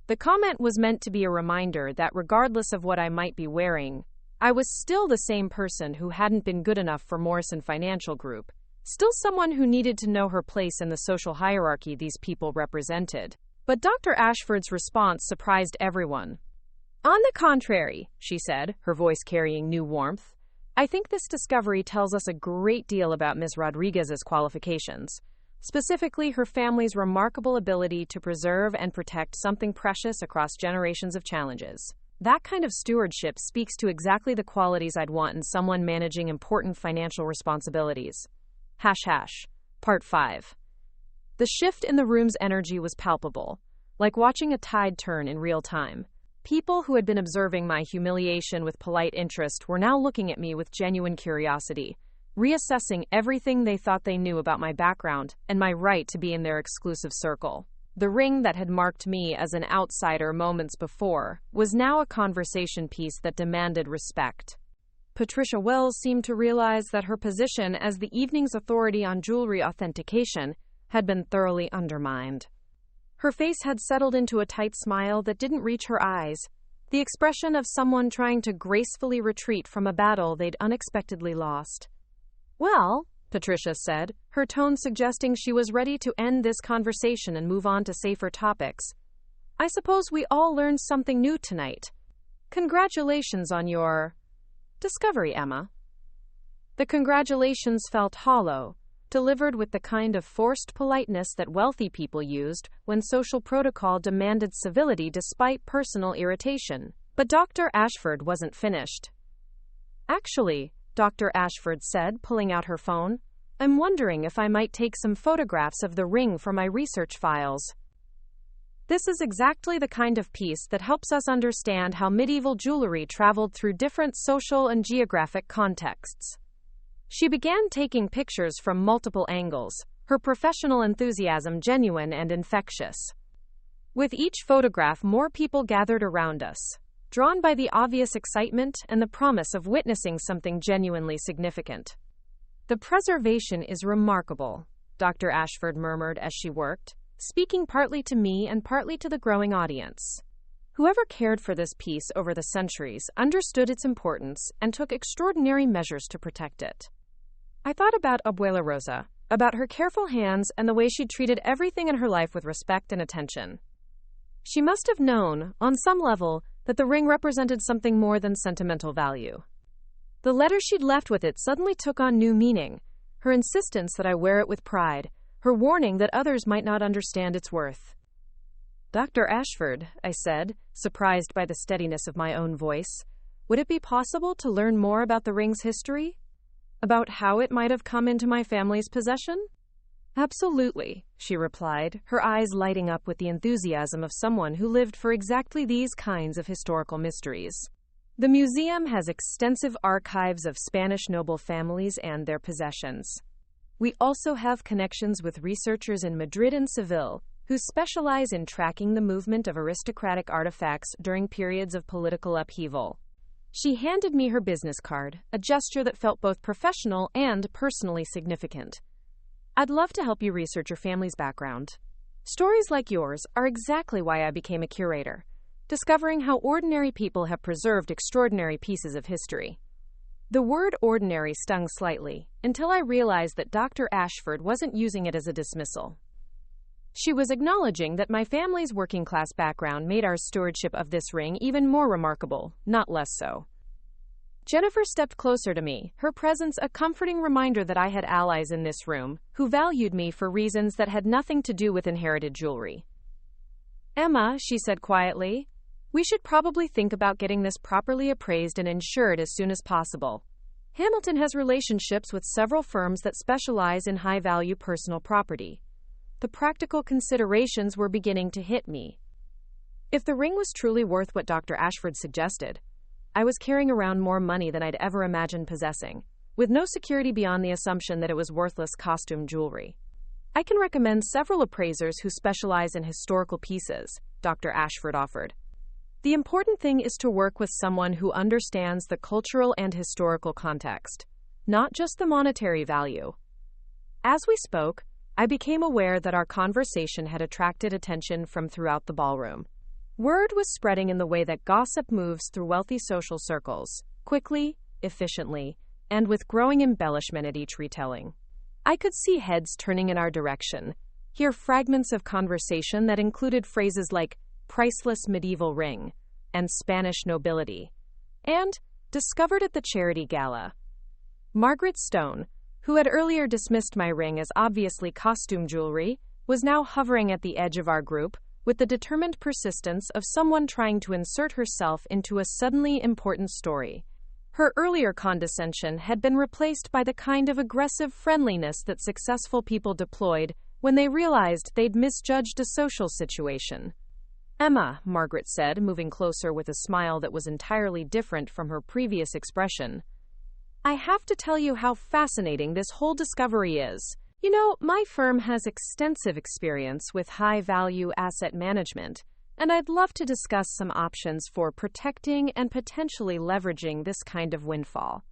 The comment was meant to be a reminder that regardless of what I might be wearing, I was still the same person who hadn't been good enough for Morrison Financial Group, still someone who needed to know her place in the social hierarchy these people represented. But Dr. Ashford's response surprised everyone. On the contrary, she said, her voice carrying new warmth, I think this discovery tells us a great deal about Ms. Rodriguez's qualifications, specifically her family's remarkable ability to preserve and protect something precious across generations of challenges. That kind of stewardship speaks to exactly the qualities I'd want in someone managing important financial responsibilities. Part 5. The shift in the room's energy was palpable, like watching a tide turn in real time. People who had been observing my humiliation with polite interest were now looking at me with genuine curiosity, reassessing everything they thought they knew about my background and my right to be in their exclusive circle. The ring that had marked me as an outsider moments before was now a conversation piece that demanded respect. Patricia Wells seemed to realize that her position as the evening's authority on jewelry authentication had been thoroughly undermined. Her face had settled into a tight smile that didn't reach her eyes, the expression of someone trying to gracefully retreat from a battle they'd unexpectedly lost. Well, Patricia said, her tone suggesting she was ready to end this conversation and move on to safer topics. I suppose we all learned something new tonight. Congratulations on your discovery, Emma. The congratulations felt hollow, delivered with the kind of forced politeness that wealthy people used when social protocol demanded civility despite personal irritation. But Dr. Ashford wasn't finished. Actually, Dr. Ashford said, pulling out her phone, I'm wondering if I might take some photographs of the ring for my research files. This is exactly the kind of piece that helps us understand how medieval jewelry traveled through different social and geographic contexts. She began taking pictures from multiple angles, her professional enthusiasm genuine and infectious. With each photograph, more people gathered around us, drawn by the obvious excitement and the promise of witnessing something genuinely significant. The preservation is remarkable, Dr. Ashford murmured as she worked, speaking partly to me and partly to the growing audience. Whoever cared for this piece over the centuries understood its importance and took extraordinary measures to protect it. I thought about Abuela Rosa, about her careful hands and the way she'd treated everything in her life with respect and attention. She must have known, on some level, that the ring represented something more than sentimental value. The letter she'd left with it suddenly took on new meaning, her insistence that I wear it with pride, her warning that others might not understand its worth. "Dr. Ashford," I said, surprised by the steadiness of my own voice, "would it be possible to learn more about the ring's history? About how it might have come into my family's possession?" "Absolutely," she replied, her eyes lighting up with the enthusiasm of someone who lived for exactly these kinds of historical mysteries. "The museum has extensive archives of Spanish noble families and their possessions. We also have connections with researchers in Madrid and Seville who specialize in tracking the movement of aristocratic artifacts during periods of political upheaval." She handed me her business card, a gesture that felt both professional and personally significant. "I'd love to help you research your family's background. Stories like yours are exactly why I became a curator, discovering how ordinary people have preserved extraordinary pieces of history." The word ordinary stung slightly, until I realized that Dr. Ashford wasn't using it as a dismissal. She was acknowledging that my family's working-class background made our stewardship of this ring even more remarkable, not less so. Jennifer stepped closer to me, her presence a comforting reminder that I had allies in this room, who valued me for reasons that had nothing to do with inherited jewelry. "Emma," she said quietly, "we should probably think about getting this properly appraised and insured as soon as possible. Hamilton has relationships with several firms that specialize in high-value personal property." The practical considerations were beginning to hit me. If the ring was truly worth what Dr. Ashford suggested, I was carrying around more money than I'd ever imagined possessing, with no security beyond the assumption that it was worthless costume jewelry. "I can recommend several appraisers who specialize in historical pieces," Dr. Ashford offered. "The important thing is to work with someone who understands the cultural and historical context, not just the monetary value." As we spoke, I became aware that our conversation had attracted attention from throughout the ballroom. Word was spreading in the way that gossip moves through wealthy social circles, quickly, efficiently, and with growing embellishment at each retelling. I could see heads turning in our direction, hear fragments of conversation that included phrases like "priceless medieval ring" and "Spanish nobility," and "discovered at the charity gala." Margaret Stone, who had earlier dismissed my ring as obviously costume jewelry, was now hovering at the edge of our group, with the determined persistence of someone trying to insert herself into a suddenly important story. Her earlier condescension had been replaced by the kind of aggressive friendliness that successful people deployed when they realized they'd misjudged a social situation. "Emma," Margaret said, moving closer with a smile that was entirely different from her previous expression, "I have to tell you how fascinating this whole discovery is. You know, my firm has extensive experience with high-value asset management, and I'd love to discuss some options for protecting and potentially leveraging this kind of windfall."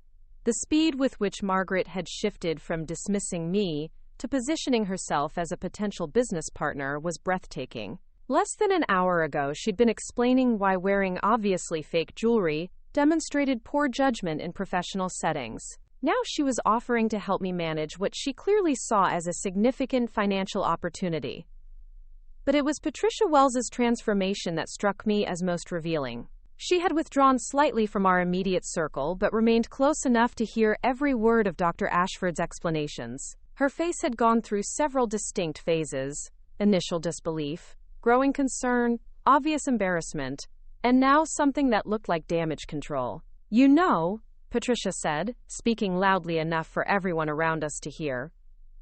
The speed with which Margaret had shifted from dismissing me to positioning herself as a potential business partner was breathtaking. Less than an hour ago, she'd been explaining why wearing obviously fake jewelry demonstrated poor judgment in professional settings. Now she was offering to help me manage what she clearly saw as a significant financial opportunity. But it was Patricia Wells's transformation that struck me as most revealing. She had withdrawn slightly from our immediate circle, but remained close enough to hear every word of Dr. Ashford's explanations. Her face had gone through several distinct phases: initial disbelief, growing concern, obvious embarrassment, and now something that looked like damage control. "You know," Patricia said, speaking loudly enough for everyone around us to hear,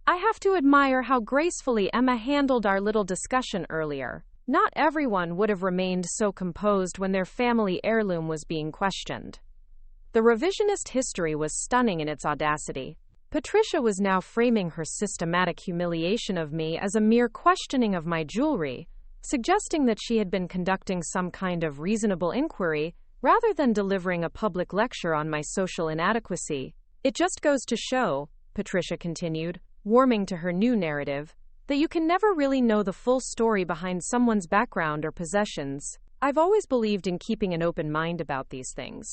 "I have to admire how gracefully Emma handled our little discussion earlier. Not everyone would have remained so composed when their family heirloom was being questioned." The revisionist history was stunning in its audacity. Patricia was now framing her systematic humiliation of me as a mere questioning of my jewelry, suggesting that she had been conducting some kind of reasonable inquiry rather than delivering a public lecture on my social inadequacy. "It just goes to show," Patricia continued, warming to her new narrative, "that you can never really know the full story behind someone's background or possessions. I've always believed in keeping an open mind about these things."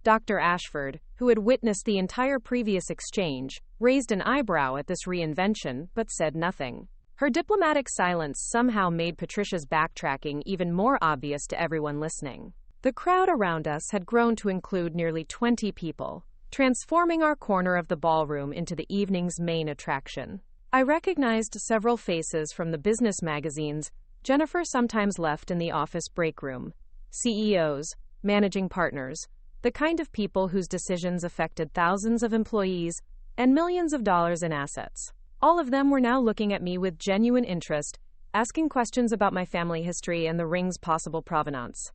Dr. Ashford, who had witnessed the entire previous exchange, raised an eyebrow at this reinvention, but said nothing. Her diplomatic silence somehow made Patricia's backtracking even more obvious to everyone listening. The crowd around us had grown to include nearly 20 people, transforming our corner of the ballroom into the evening's main attraction. I recognized several faces from the business magazines Jennifer sometimes left in the office break room. CEOs, managing partners, the kind of people whose decisions affected thousands of employees and millions of dollars in assets. All of them were now looking at me with genuine interest, asking questions about my family history and the ring's possible provenance.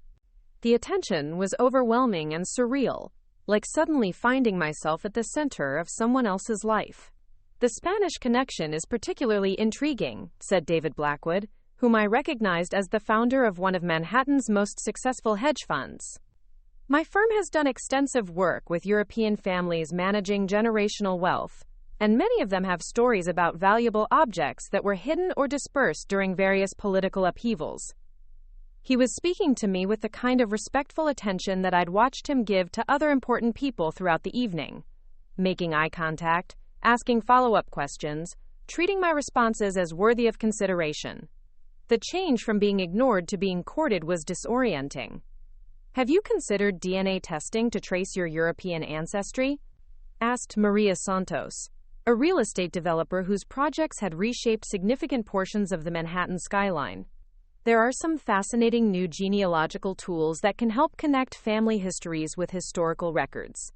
The attention was overwhelming and surreal, like suddenly finding myself at the center of someone else's life. "The Spanish connection is particularly intriguing," said David Blackwood, whom I recognized as the founder of one of Manhattan's most successful hedge funds. "My firm has done extensive work with European families managing generational wealth, and many of them have stories about valuable objects that were hidden or dispersed during various political upheavals." He was speaking to me with the kind of respectful attention that I'd watched him give to other important people throughout the evening, making eye contact, asking follow-up questions, treating my responses as worthy of consideration. The change from being ignored to being courted was disorienting. "Have you considered DNA testing to trace your European ancestry?" asked Maria Santos, a real estate developer whose projects had reshaped significant portions of the Manhattan skyline. "There are some fascinating new genealogical tools that can help connect family histories with historical records."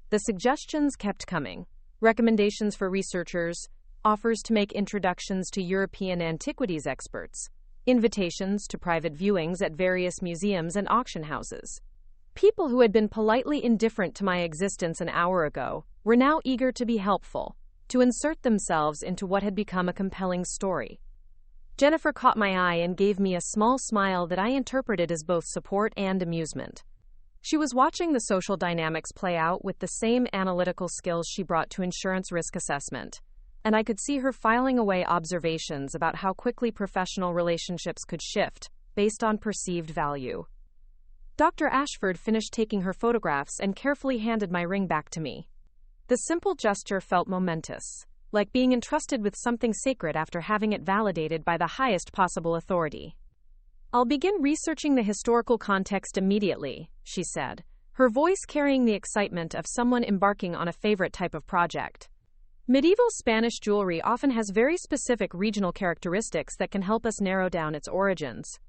The suggestions kept coming. Recommendations for researchers, offers to make introductions to European antiquities experts, invitations to private viewings at various museums and auction houses. People who had been politely indifferent to my existence an hour ago were now eager to be helpful, to insert themselves into what had become a compelling story. Jennifer caught my eye and gave me a small smile that I interpreted as both support and amusement. She was watching the social dynamics play out with the same analytical skills she brought to insurance risk assessment, and I could see her filing away observations about how quickly professional relationships could shift based on perceived value. Dr. Ashford finished taking her photographs and carefully handed my ring back to me. The simple gesture felt momentous, like being entrusted with something sacred after having it validated by the highest possible authority. "I'll begin researching the historical context immediately," she said, her voice carrying the excitement of someone embarking on a favorite type of project. "Medieval Spanish jewelry often has very specific regional characteristics that can help us narrow down its origins.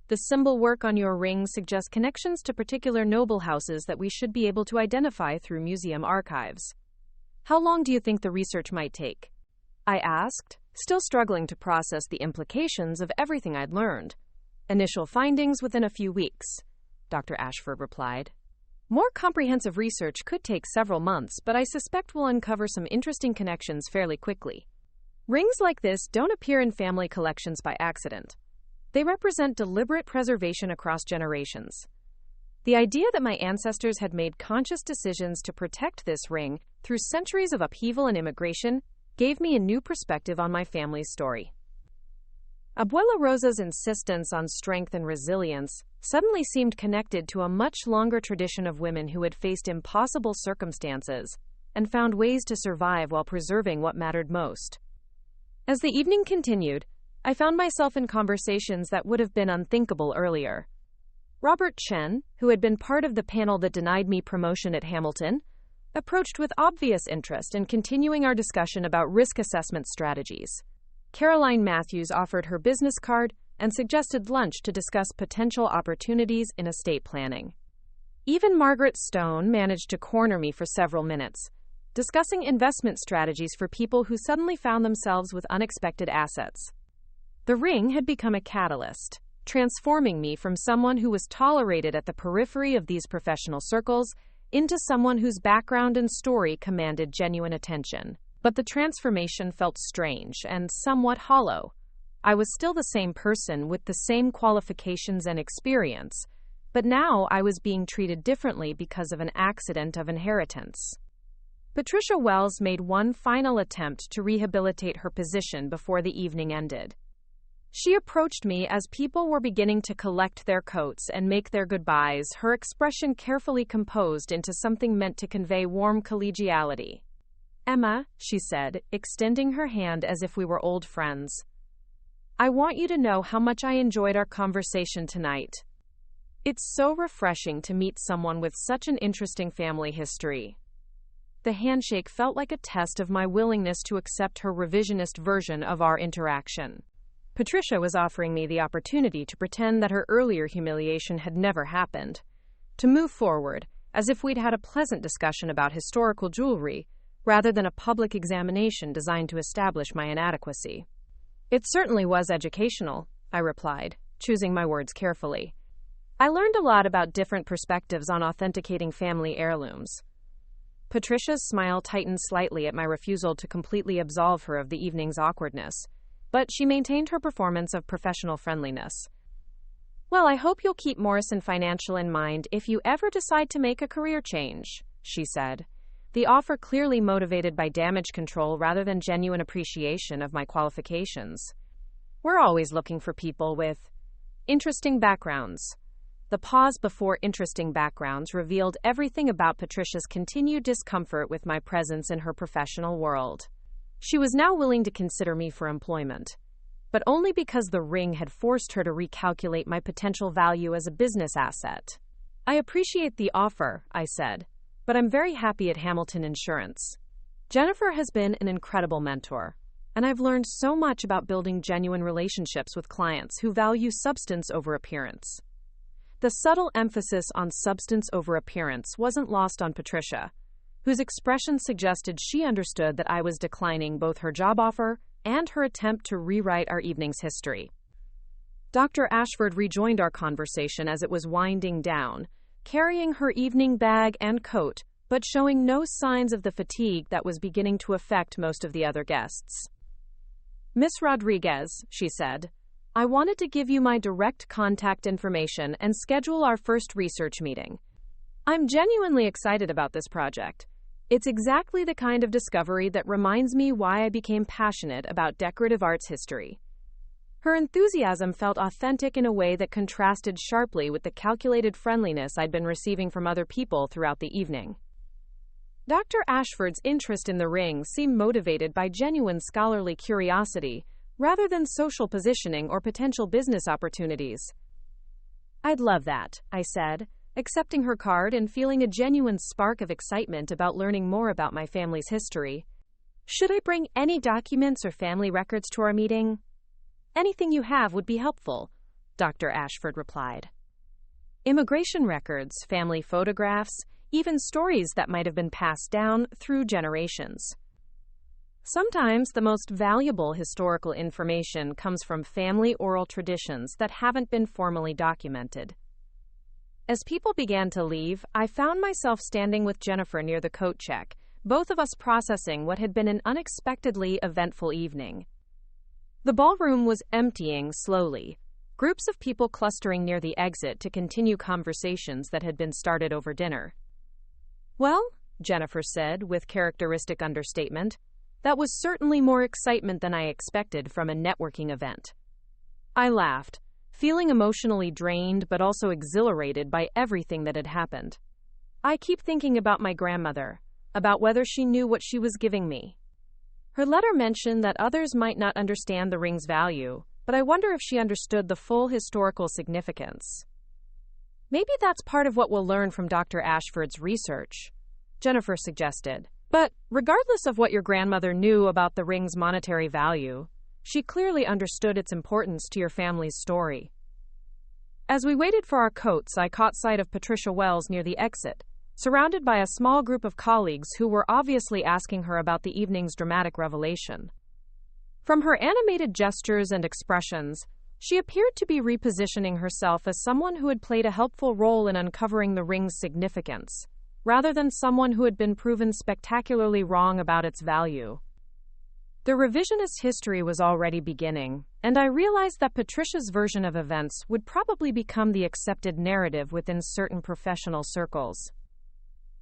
The symbol work on your ring suggests connections to particular noble houses that we should be able to identify through museum archives. How long do you think the research might take?" I asked, still struggling to process the implications of everything I'd learned. "Initial findings within a few weeks," Dr. Ashford replied. "More comprehensive research could take several months, but I suspect we'll uncover some interesting connections fairly quickly. Rings like this don't appear in family collections by accident. They represent deliberate preservation across generations. The idea that my ancestors had made conscious decisions to protect this ring through centuries of upheaval and immigration gave me a new perspective on my family's story." Abuela Rosa's insistence on strength and resilience suddenly seemed connected to a much longer tradition of women who had faced impossible circumstances and found ways to survive while preserving what mattered most. As the evening continued, I found myself in conversations that would have been unthinkable earlier. Robert Chen, who had been part of the panel that denied me promotion at Hamilton, approached with obvious interest in continuing our discussion about risk assessment strategies. Caroline Matthews offered her business card and suggested lunch to discuss potential opportunities in estate planning. Even Margaret Stone managed to corner me for several minutes, discussing investment strategies for people who suddenly found themselves with unexpected assets. The ring had become a catalyst, transforming me from someone who was tolerated at the periphery of these professional circles into someone whose background and story commanded genuine attention. But the transformation felt strange and somewhat hollow. I was still the same person with the same qualifications and experience, but now I was being treated differently because of an accident of inheritance. Patricia Wells made one final attempt to rehabilitate her position before the evening ended. She approached me as people were beginning to collect their coats and make their goodbyes, her expression carefully composed into something meant to convey warm collegiality. "Emma," she said, extending her hand as if we were old friends, "I want you to know how much I enjoyed our conversation tonight. It's so refreshing to meet someone with such an interesting family history." the handshake felt like a test of my willingness to accept her revisionist version of our interaction. Patricia was offering me the opportunity to pretend that her earlier humiliation had never happened, to move forward, as if we'd had a pleasant discussion about historical jewelry, rather than a public examination designed to establish my inadequacy. It certainly was educational, I replied, choosing my words carefully. I learned a lot about different perspectives on authenticating family heirlooms. Patricia's smile tightened slightly at my refusal to completely absolve her of the evening's awkwardness, but she maintained her performance of professional friendliness. Well, I hope you'll keep Morrison Financial in mind if you ever decide to make a career change, she said, the offer clearly motivated by damage control rather than genuine appreciation of my qualifications. We're always looking for people with interesting backgrounds. The pause before interesting backgrounds revealed everything about Patricia's continued discomfort with my presence in her professional world. She was now willing to consider me for employment, but only because the ring had forced her to recalculate my potential value as a business asset. I appreciate the offer, I said, but I'm very happy at Hamilton Insurance. Jennifer has been an incredible mentor, and I've learned so much about building genuine relationships with clients who value substance over appearance. The subtle emphasis on substance over appearance wasn't lost on Patricia, whose expression suggested she understood that I was declining both her job offer and her attempt to rewrite our evening's history. Dr. Ashford rejoined our conversation as it was winding down, carrying her evening bag and coat, but showing no signs of the fatigue that was beginning to affect most of the other guests. Miss Rodriguez, she said, I wanted to give you my direct contact information and schedule our first research meeting. I'm genuinely excited about this project. It's exactly the kind of discovery that reminds me why I became passionate about decorative arts history. Her enthusiasm felt authentic in a way that contrasted sharply with the calculated friendliness I'd been receiving from other people throughout the evening. Dr. Ashford's interest in the ring seemed motivated by genuine scholarly curiosity, rather than social positioning or potential business opportunities. I'd love that, I said, accepting her card and feeling a genuine spark of excitement about learning more about my family's history. Should I bring any documents or family records to our meeting? Anything you have would be helpful, Dr. Ashford replied. Immigration records, family photographs, even stories that might have been passed down through generations. Sometimes the most valuable historical information comes from family oral traditions that haven't been formally documented. As people began to leave, I found myself standing with Jennifer near the coat check, both of us processing what had been an unexpectedly eventful evening. The ballroom was emptying slowly, groups of people clustering near the exit to continue conversations that had been started over dinner. Well, Jennifer said with characteristic understatement, that was certainly more excitement than I expected from a networking event. I laughed, feeling emotionally drained but also exhilarated by everything that had happened. I keep thinking about my grandmother, about whether she knew what she was giving me. Her letter mentioned that others might not understand the ring's value, but I wonder if she understood the full historical significance. Maybe that's part of what we'll learn from Dr. Ashford's research, Jennifer suggested. But regardless of what your grandmother knew about the ring's monetary value, she clearly understood its importance to your family's story. As we waited for our coats, I caught sight of Patricia Wells near the exit, surrounded by a small group of colleagues who were obviously asking her about the evening's dramatic revelation. From her animated gestures and expressions, she appeared to be repositioning herself as someone who had played a helpful role in uncovering the ring's significance, rather than someone who had been proven spectacularly wrong about its value. The revisionist history was already beginning, and I realized that Patricia's version of events would probably become the accepted narrative within certain professional circles.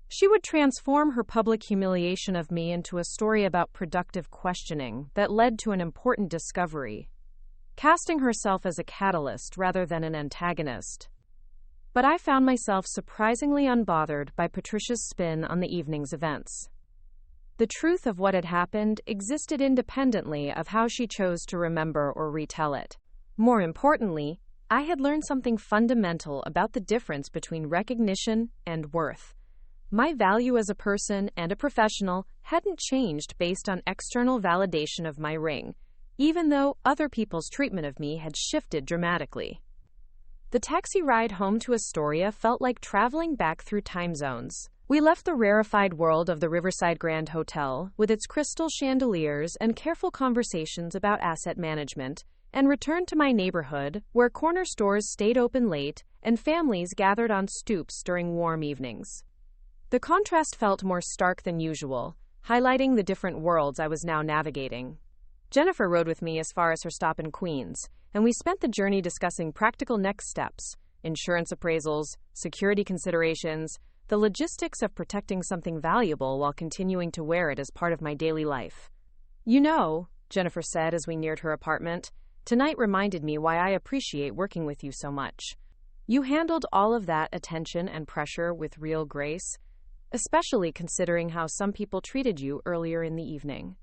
She would transform her public humiliation of me into a story about productive questioning that led to an important discovery, casting herself as a catalyst rather than an antagonist. But I found myself surprisingly unbothered by Patricia's spin on the evening's events. The truth of what had happened existed independently of how she chose to remember or retell it. More importantly, I had learned something fundamental about the difference between recognition and worth. My value as a person and a professional hadn't changed based on external validation of my ring, even though other people's treatment of me had shifted dramatically. The taxi ride home to Astoria felt like traveling back through time zones. We left the rarefied world of the Riverside Grand Hotel, with its crystal chandeliers and careful conversations about asset management, and returned to my neighborhood, where corner stores stayed open late and families gathered on stoops during warm evenings. The contrast felt more stark than usual, highlighting the different worlds I was now navigating. Jennifer rode with me as far as her stop in Queens, and we spent the journey discussing practical next steps, insurance appraisals, security considerations, the logistics of protecting something valuable while continuing to wear it as part of my daily life. "You know," Jennifer said as we neared her apartment, "tonight reminded me why I appreciate working with you so much. You handled all of that attention and pressure with real grace, especially considering how some people treated you earlier in the evening."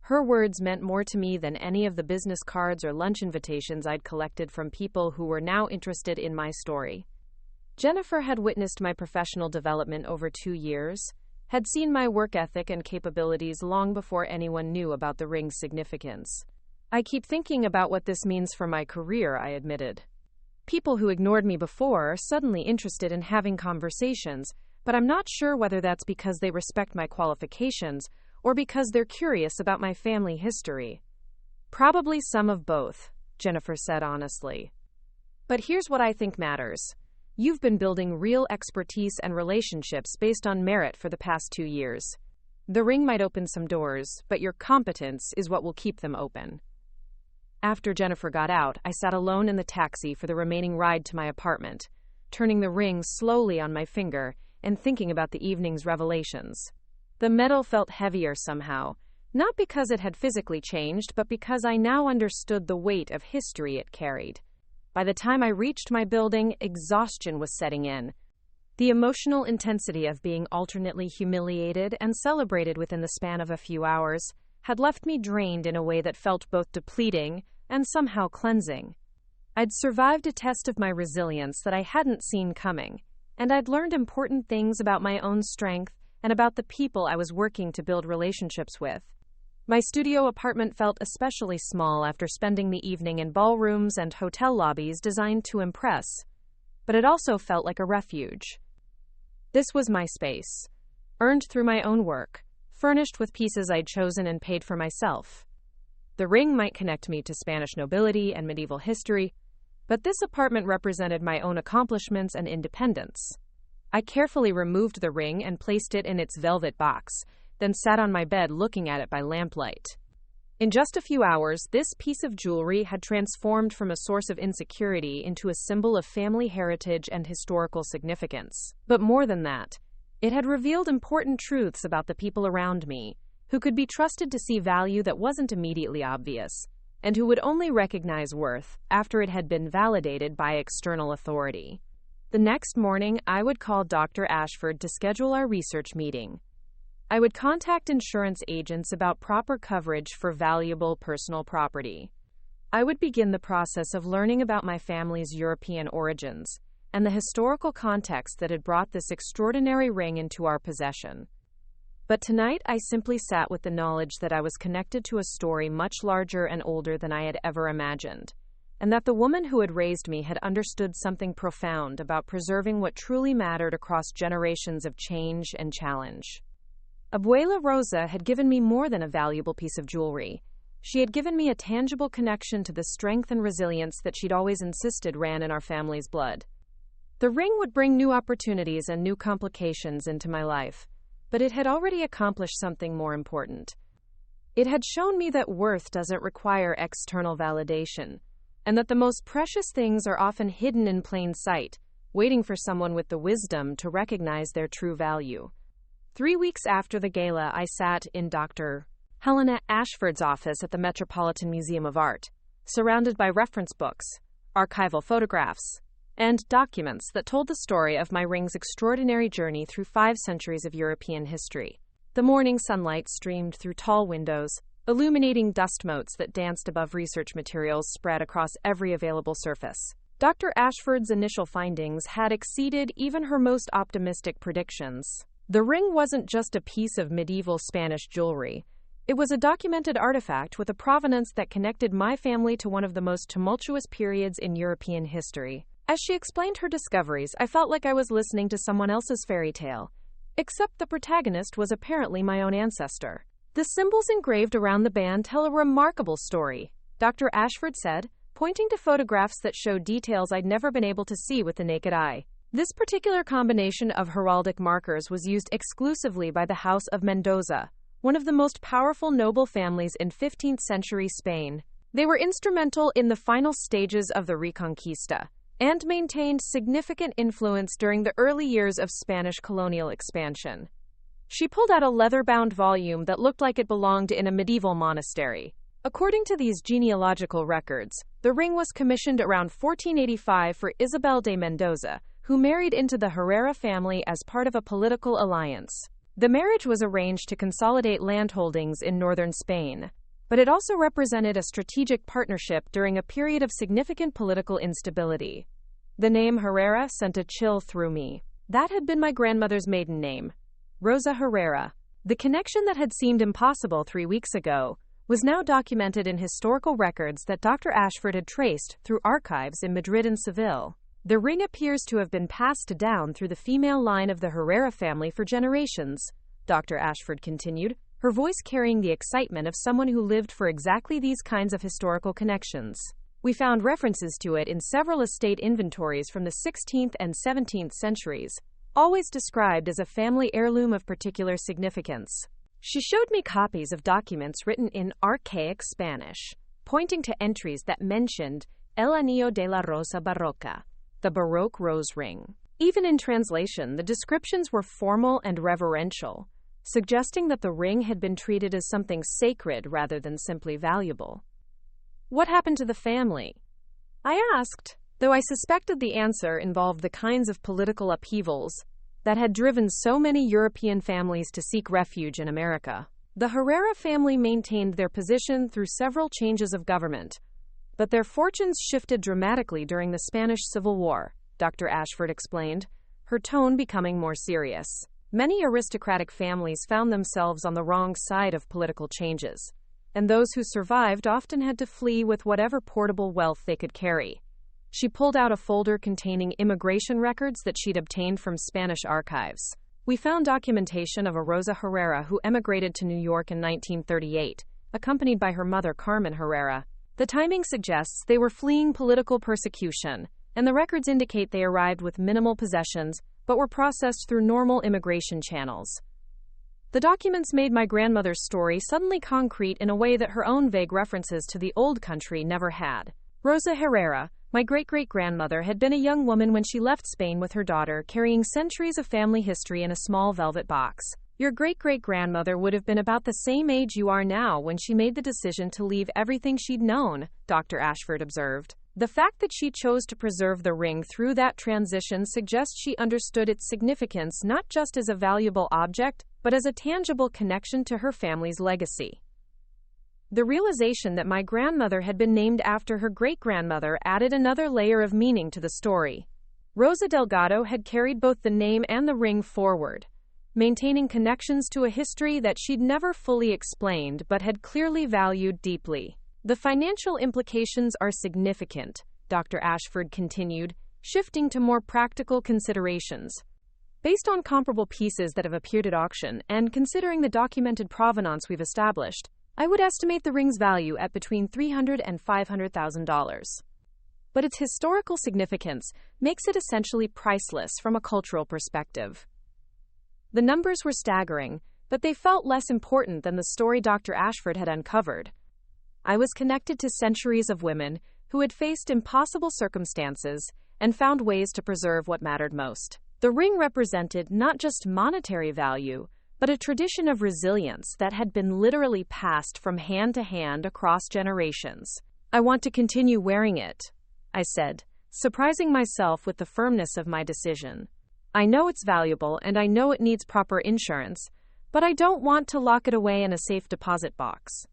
Her words meant more to me than any of the business cards or lunch invitations I'd collected from people who were now interested in my story. Jennifer had witnessed my professional development over 2 years, had seen my work ethic and capabilities long before anyone knew about the ring's significance. "I keep thinking about what this means for my career," I admitted. "People who ignored me before are suddenly interested in having conversations, but I'm not sure whether that's because they respect my qualifications or because they're curious about my family history." "Probably some of both," Jennifer said honestly. "But here's what I think matters. You've been building real expertise and relationships based on merit for the past 2 years. The ring might open some doors, but your competence is what will keep them open." After Jennifer got out, I sat alone in the taxi for the remaining ride to my apartment, turning the ring slowly on my finger and thinking about the evening's revelations. The metal felt heavier somehow, not because it had physically changed, but because I now understood the weight of history it carried. By the time I reached my building, exhaustion was setting in. The emotional intensity of being alternately humiliated and celebrated within the span of a few hours had left me drained in a way that felt both depleting and somehow cleansing. I'd survived a test of my resilience that I hadn't seen coming, and I'd learned important things about my own strength and about the people I was working to build relationships with. My studio apartment felt especially small after spending the evening in ballrooms and hotel lobbies designed to impress, but it also felt like a refuge. This was my space, earned through my own work, furnished with pieces I'd chosen and paid for myself. The ring might connect me to Spanish nobility and medieval history, but this apartment represented my own accomplishments and independence. I carefully removed the ring and placed it in its velvet box, then sat on my bed looking at it by lamplight. In just a few hours, this piece of jewelry had transformed from a source of insecurity into a symbol of family heritage and historical significance. But more than that, it had revealed important truths about the people around me, who could be trusted to see value that wasn't immediately obvious, and who would only recognize worth after it had been validated by external authority. The next morning, I would call Dr. Ashford to schedule our research meeting. I would contact insurance agents about proper coverage for valuable personal property. I would begin the process of learning about my family's European origins and the historical context that had brought this extraordinary ring into our possession. But tonight, I simply sat with the knowledge that I was connected to a story much larger and older than I had ever imagined, and that the woman who had raised me had understood something profound about preserving what truly mattered across generations of change and challenge. Abuela Rosa had given me more than a valuable piece of jewelry. She had given me a tangible connection to the strength and resilience that she'd always insisted ran in our family's blood. The ring would bring new opportunities and new complications into my life, but it had already accomplished something more important. It had shown me that worth doesn't require external validation, and that the most precious things are often hidden in plain sight, waiting for someone with the wisdom to recognize their true value. 3 weeks after the gala, I sat in Dr. Helena Ashford's office at the Metropolitan Museum of Art, surrounded by reference books, archival photographs, and documents that told the story of my ring's extraordinary journey through 5 centuries of European history. The morning sunlight streamed through tall windows, illuminating dust motes that danced above research materials spread across every available surface. Dr. Ashford's initial findings had exceeded even her most optimistic predictions. The ring wasn't just a piece of medieval Spanish jewelry. It was a documented artifact with a provenance that connected my family to one of the most tumultuous periods in European history. As she explained her discoveries, I felt like I was listening to someone else's fairy tale, except the protagonist was apparently my own ancestor. The symbols engraved around the band tell a remarkable story, Dr. Ashford said, pointing to photographs that showed details I'd never been able to see with the naked eye. This particular combination of heraldic markers was used exclusively by the House of Mendoza, one of the most powerful noble families in 15th century Spain. They were instrumental in the final stages of the Reconquista and maintained significant influence during the early years of Spanish colonial expansion. She pulled out a leather-bound volume that looked like it belonged in a medieval monastery. According to these genealogical records, the ring was commissioned around 1485 for Isabel de Mendoza, who married into the Herrera family as part of a political alliance. The marriage was arranged to consolidate landholdings in northern Spain, but it also represented a strategic partnership during a period of significant political instability. The name Herrera sent a chill through me. That had been my grandmother's maiden name, Rosa Herrera. The connection that had seemed impossible 3 weeks ago was now documented in historical records that Dr. Ashford had traced through archives in Madrid and Seville. The ring appears to have been passed down through the female line of the Herrera family for generations, Dr. Ashford continued, her voice carrying the excitement of someone who lived for exactly these kinds of historical connections. We found references to it in several estate inventories from the 16th and 17th centuries, always described as a family heirloom of particular significance. She showed me copies of documents written in archaic Spanish, pointing to entries that mentioned El Anillo de la Rosa Barroca, the Baroque rose ring. Even in translation, the descriptions were formal and reverential, suggesting that the ring had been treated as something sacred rather than simply valuable. What happened to the family? I asked, though I suspected the answer involved the kinds of political upheavals that had driven so many European families to seek refuge in America. The Herrera family maintained their position through several changes of government, but their fortunes shifted dramatically during the Spanish Civil War, Dr. Ashford explained, her tone becoming more serious. Many aristocratic families found themselves on the wrong side of political changes, and those who survived often had to flee with whatever portable wealth they could carry. She pulled out a folder containing immigration records that she'd obtained from Spanish archives. We found documentation of a Rosa Herrera who emigrated to New York in 1938, accompanied by her mother Carmen Herrera. The timing suggests they were fleeing political persecution, and the records indicate they arrived with minimal possessions, but were processed through normal immigration channels. The documents made my grandmother's story suddenly concrete in a way that her own vague references to the old country never had. Rosa Herrera, my great-great-grandmother, had been a young woman when she left Spain with her daughter, carrying centuries of family history in a small velvet box. Your great-great-grandmother would have been about the same age you are now when she made the decision to leave everything she'd known, Dr. Ashford observed. The fact that she chose to preserve the ring through that transition suggests she understood its significance not just as a valuable object, but as a tangible connection to her family's legacy. The realization that my grandmother had been named after her great-grandmother added another layer of meaning to the story. Rosa Delgado had carried both the name and the ring forward, maintaining connections to a history that she'd never fully explained but had clearly valued deeply. The financial implications are significant, Dr. Ashford continued, shifting to more practical considerations. Based on comparable pieces that have appeared at auction and considering the documented provenance we've established, I would estimate the ring's value at between $300,000 and $500,000. But its historical significance makes it essentially priceless from a cultural perspective. The numbers were staggering, but they felt less important than the story Dr. Ashford had uncovered. I was connected to centuries of women who had faced impossible circumstances and found ways to preserve what mattered most. The ring represented not just monetary value, but a tradition of resilience that had been literally passed from hand to hand across generations. I want to continue wearing it, I said, surprising myself with the firmness of my decision. I know it's valuable and I know it needs proper insurance, but I don't want to lock it away in a safe deposit box.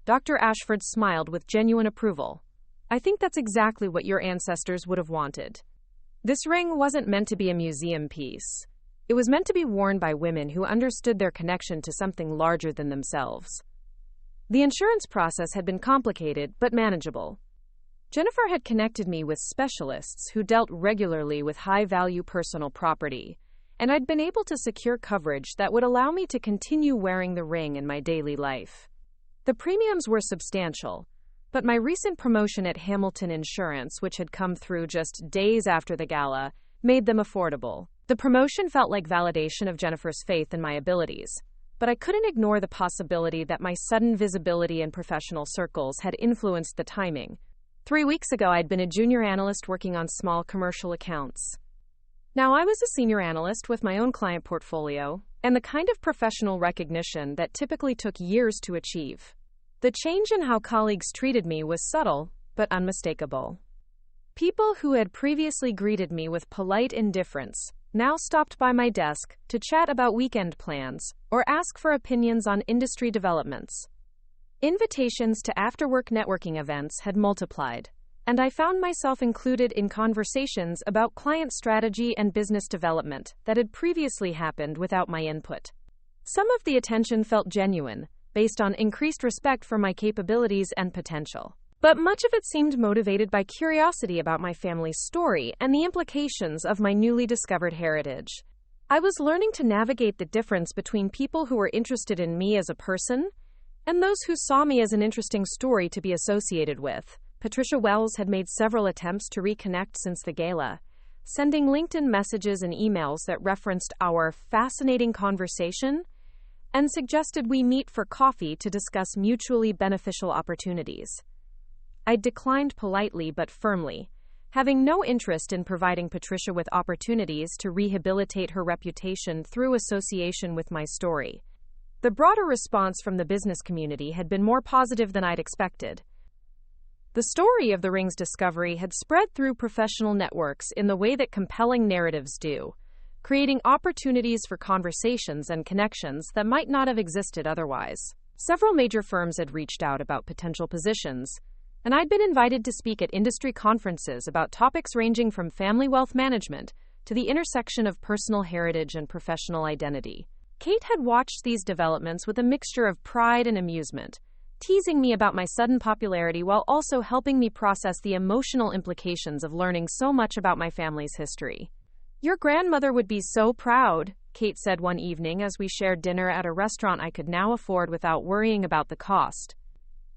Dr. Ashford smiled with genuine approval. I think that's exactly what your ancestors would have wanted. This ring wasn't meant to be a museum piece. It was meant to be worn by women who understood their connection to something larger than themselves. The insurance process had been complicated but manageable. Jennifer had connected me with specialists who dealt regularly with high-value personal property, and I'd been able to secure coverage that would allow me to continue wearing the ring in my daily life. The premiums were substantial, but my recent promotion at Hamilton Insurance, which had come through just days after the gala, made them affordable. The promotion felt like validation of Jennifer's faith in my abilities, but I couldn't ignore the possibility that my sudden visibility in professional circles had influenced the timing. 3 weeks ago, I'd been a junior analyst working on small commercial accounts. Now I was a senior analyst with my own client portfolio and the kind of professional recognition that typically took years to achieve. The change in how colleagues treated me was subtle, but unmistakable. People who had previously greeted me with polite indifference now stopped by my desk to chat about weekend plans or ask for opinions on industry developments. Invitations to after-work networking events had multiplied, and I found myself included in conversations about client strategy and business development that had previously happened without my input. Some of the attention felt genuine, based on increased respect for my capabilities and potential. But much of it seemed motivated by curiosity about my family's story and the implications of my newly discovered heritage. I was learning to navigate the difference between people who were interested in me as a person and those who saw me as an interesting story to be associated with. Patricia Wells had made several attempts to reconnect since the gala, sending LinkedIn messages and emails that referenced our fascinating conversation and suggested we meet for coffee to discuss mutually beneficial opportunities. I declined politely but firmly, having no interest in providing Patricia with opportunities to rehabilitate her reputation through association with my story. The broader response from the business community had been more positive than I'd expected. The story of the ring's discovery had spread through professional networks in the way that compelling narratives do, creating opportunities for conversations and connections that might not have existed otherwise. Several major firms had reached out about potential positions, and I'd been invited to speak at industry conferences about topics ranging from family wealth management to the intersection of personal heritage and professional identity. Kate had watched these developments with a mixture of pride and amusement, teasing me about my sudden popularity while also helping me process the emotional implications of learning so much about my family's history. "Your grandmother would be so proud," Kate said one evening as we shared dinner at a restaurant I could now afford without worrying about the cost.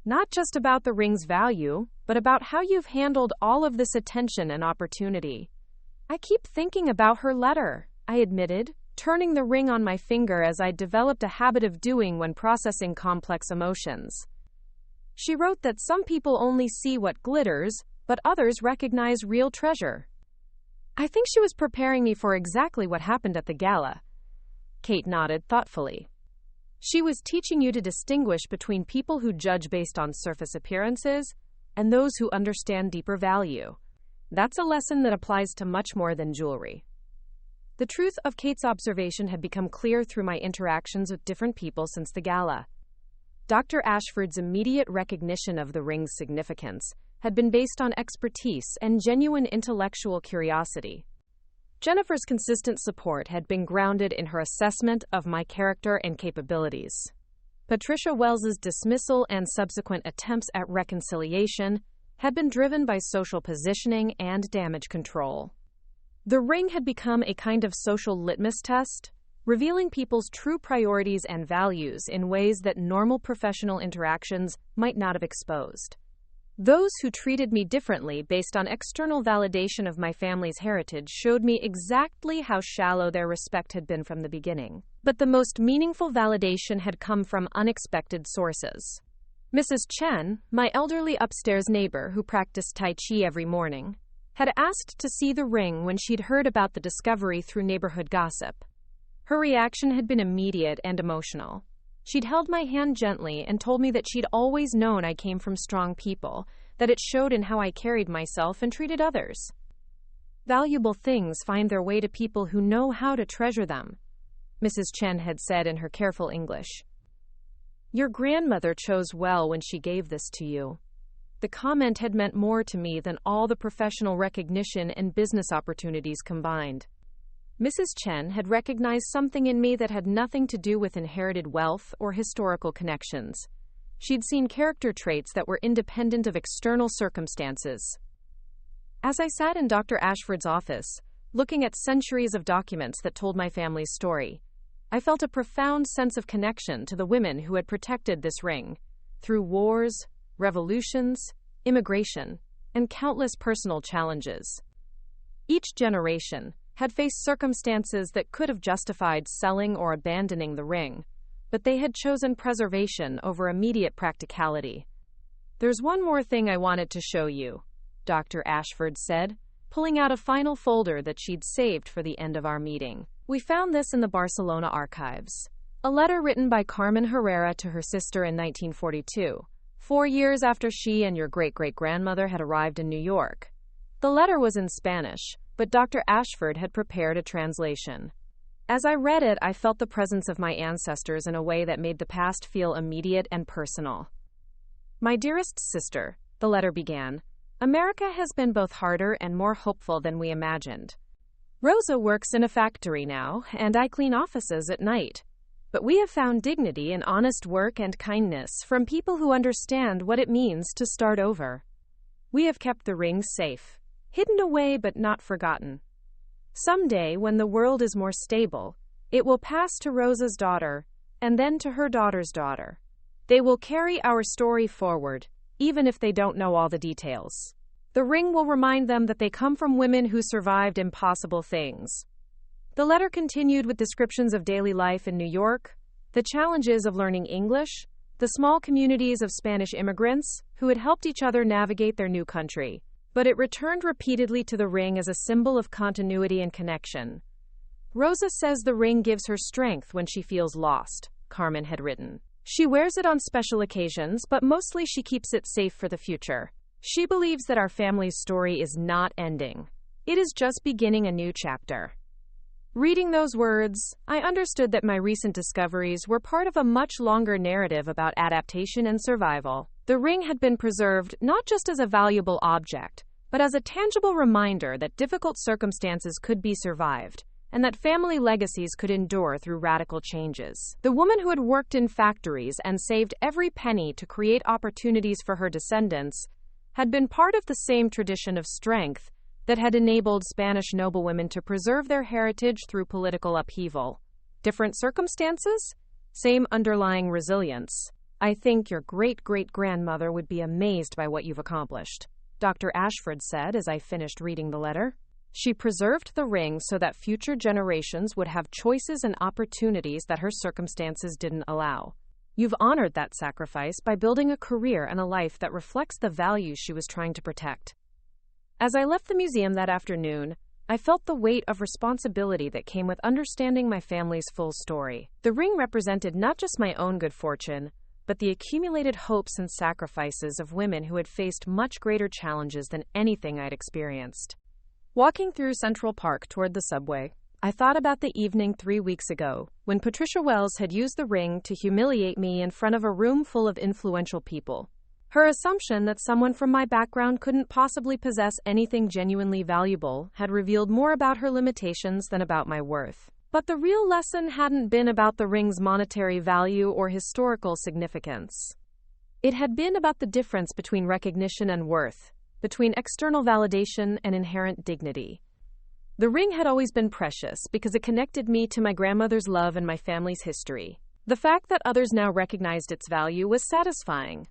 "Not just about the ring's value, but about how you've handled all of this attention and opportunity." "I keep thinking about her letter," I admitted, turning the ring on my finger as I developed a habit of doing when processing complex emotions. "She wrote that some people only see what glitters, but others recognize real treasure." "I think she was preparing me for exactly what happened at the gala." Kate nodded thoughtfully. "She was teaching you to distinguish between people who judge based on surface appearances and those who understand deeper value. That's a lesson that applies to much more than jewelry." The truth of Kate's observation had become clear through my interactions with different people since the gala. Dr. Ashford's immediate recognition of the ring's significance had been based on expertise and genuine intellectual curiosity. Jennifer's consistent support had been grounded in her assessment of my character and capabilities. Patricia Wells's dismissal and subsequent attempts at reconciliation had been driven by social positioning and damage control. The ring had become a kind of social litmus test, revealing people's true priorities and values in ways that normal professional interactions might not have exposed. Those who treated me differently based on external validation of my family's heritage showed me exactly how shallow their respect had been from the beginning. But the most meaningful validation had come from unexpected sources. Mrs. Chen, my elderly upstairs neighbor who practiced Tai Chi every morning, had asked to see the ring when she'd heard about the discovery through neighborhood gossip. Her reaction had been immediate and emotional. She'd held my hand gently and told me that she'd always known I came from strong people, that it showed in how I carried myself and treated others. "Valuable things find their way to people who know how to treasure them," Mrs. Chen had said in her careful English. "Your grandmother chose well when she gave this to you." The comment had meant more to me than all the professional recognition and business opportunities combined. Mrs. Chen had recognized something in me that had nothing to do with inherited wealth or historical connections. She'd seen character traits that were independent of external circumstances. As I sat in Dr. Ashford's office, looking at centuries of documents that told my family's story, I felt a profound sense of connection to the women who had protected this ring through wars, revolutions, immigration, and countless personal challenges. Each generation had faced circumstances that could have justified selling or abandoning the ring, but they had chosen preservation over immediate practicality. "There's one more thing I wanted to show you," Dr. Ashford said, pulling out a final folder that she'd saved for the end of our meeting. "We found this in the Barcelona archives. A letter written by Carmen Herrera to her sister in 1942, 4 years after she and your great-great-grandmother had arrived in New York. The letter was in Spanish, but Dr. Ashford had prepared a translation. As I read it, I felt the presence of my ancestors in a way that made the past feel immediate and personal. My dearest sister," the letter began, "America has been both harder and more hopeful than we imagined. Rosa works in a factory now, and I clean offices at night. But we have found dignity in honest work and kindness from people who understand what it means to start over. We have kept the ring safe, hidden away but not forgotten. Someday, when the world is more stable, it will pass to Rosa's daughter, and then to her daughter's daughter. They will carry our story forward, even if they don't know all the details. The ring will remind them that they come from women who survived impossible things." The letter continued with descriptions of daily life in New York, the challenges of learning English, the small communities of Spanish immigrants who had helped each other navigate their new country. But it returned repeatedly to the ring as a symbol of continuity and connection. "Rosa says the ring gives her strength when she feels lost," Carmen had written. "She wears it on special occasions, but mostly she keeps it safe for the future. She believes that our family's story is not ending. It is just beginning a new chapter." Reading those words, I understood that my recent discoveries were part of a much longer narrative about adaptation and survival. The ring had been preserved not just as a valuable object, but as a tangible reminder that difficult circumstances could be survived, and that family legacies could endure through radical changes. The woman who had worked in factories and saved every penny to create opportunities for her descendants had been part of the same tradition of strength that had enabled Spanish noblewomen to preserve their heritage through political upheaval. Different circumstances? Same underlying resilience. "I think your great-great-grandmother would be amazed by what you've accomplished," Dr. Ashford said as I finished reading the letter. "She preserved the ring so that future generations would have choices and opportunities that her circumstances didn't allow. You've honored that sacrifice by building a career and a life that reflects the values she was trying to protect." As I left the museum that afternoon, I felt the weight of responsibility that came with understanding my family's full story. The ring represented not just my own good fortune, but the accumulated hopes and sacrifices of women who had faced much greater challenges than anything I'd experienced. Walking through Central Park toward the subway, I thought about the evening 3 weeks ago, when Patricia Wells had used the ring to humiliate me in front of a room full of influential people. Her assumption that someone from my background couldn't possibly possess anything genuinely valuable had revealed more about her limitations than about my worth. But the real lesson hadn't been about the ring's monetary value or historical significance. It had been about the difference between recognition and worth, between external validation and inherent dignity. The ring had always been precious because it connected me to my grandmother's love and my family's history. The fact that others now recognized its value was satisfying,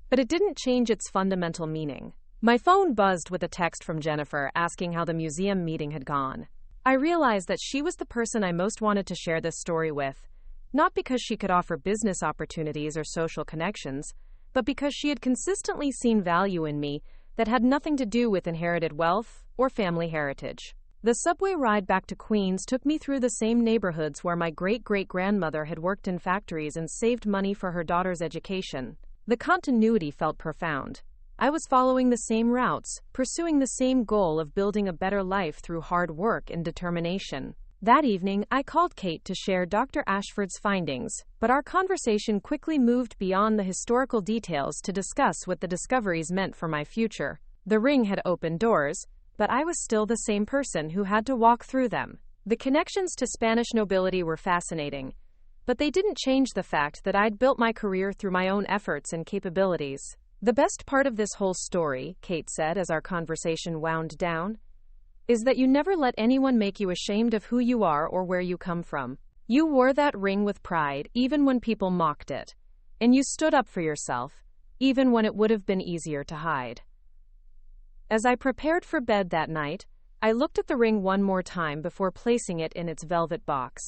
but it didn't change its fundamental meaning. My phone buzzed with a text from Jennifer asking how the museum meeting had gone. I realized that she was the person I most wanted to share this story with, not because she could offer business opportunities or social connections, but because she had consistently seen value in me that had nothing to do with inherited wealth or family heritage. The subway ride back to Queens took me through the same neighborhoods where my great-great-grandmother had worked in factories and saved money for her daughter's education. The continuity felt profound. I was following the same routes, pursuing the same goal of building a better life through hard work and determination. That evening, I called Kate to share Dr. Ashford's findings, but our conversation quickly moved beyond the historical details to discuss what the discoveries meant for my future. The ring had opened doors, but I was still the same person who had to walk through them. The connections to Spanish nobility were fascinating, but they didn't change the fact that I'd built my career through my own efforts and capabilities. The best part of this whole story, Kate said as our conversation wound down, is that you never let anyone make you ashamed of who you are or where you come from. You wore that ring with pride, even when people mocked it. And you stood up for yourself, even when it would have been easier to hide. As I prepared for bed that night, I looked at the ring one more time before placing it in its velvet box.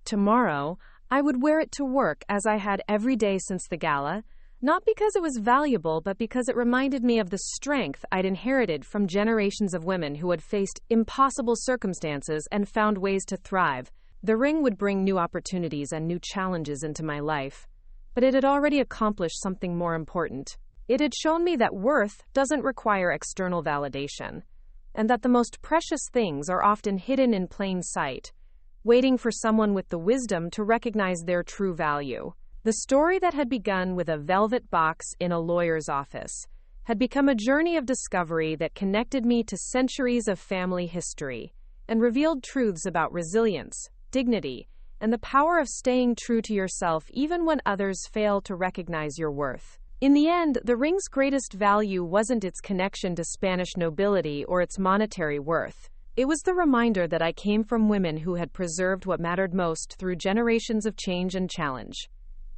Tomorrow, I would wear it to work as I had every day since the gala, not because it was valuable, but because it reminded me of the strength I'd inherited from generations of women who had faced impossible circumstances and found ways to thrive. The ring would bring new opportunities and new challenges into my life, but it had already accomplished something more important. It had shown me that worth doesn't require external validation, and that the most precious things are often hidden in plain sight, waiting for someone with the wisdom to recognize their true value. The story that had begun with a velvet box in a lawyer's office had become a journey of discovery that connected me to centuries of family history and revealed truths about resilience, dignity, and the power of staying true to yourself even when others fail to recognize your worth. In the end, the ring's greatest value wasn't its connection to Spanish nobility or its monetary worth. It was the reminder that I came from women who had preserved what mattered most through generations of change and challenge,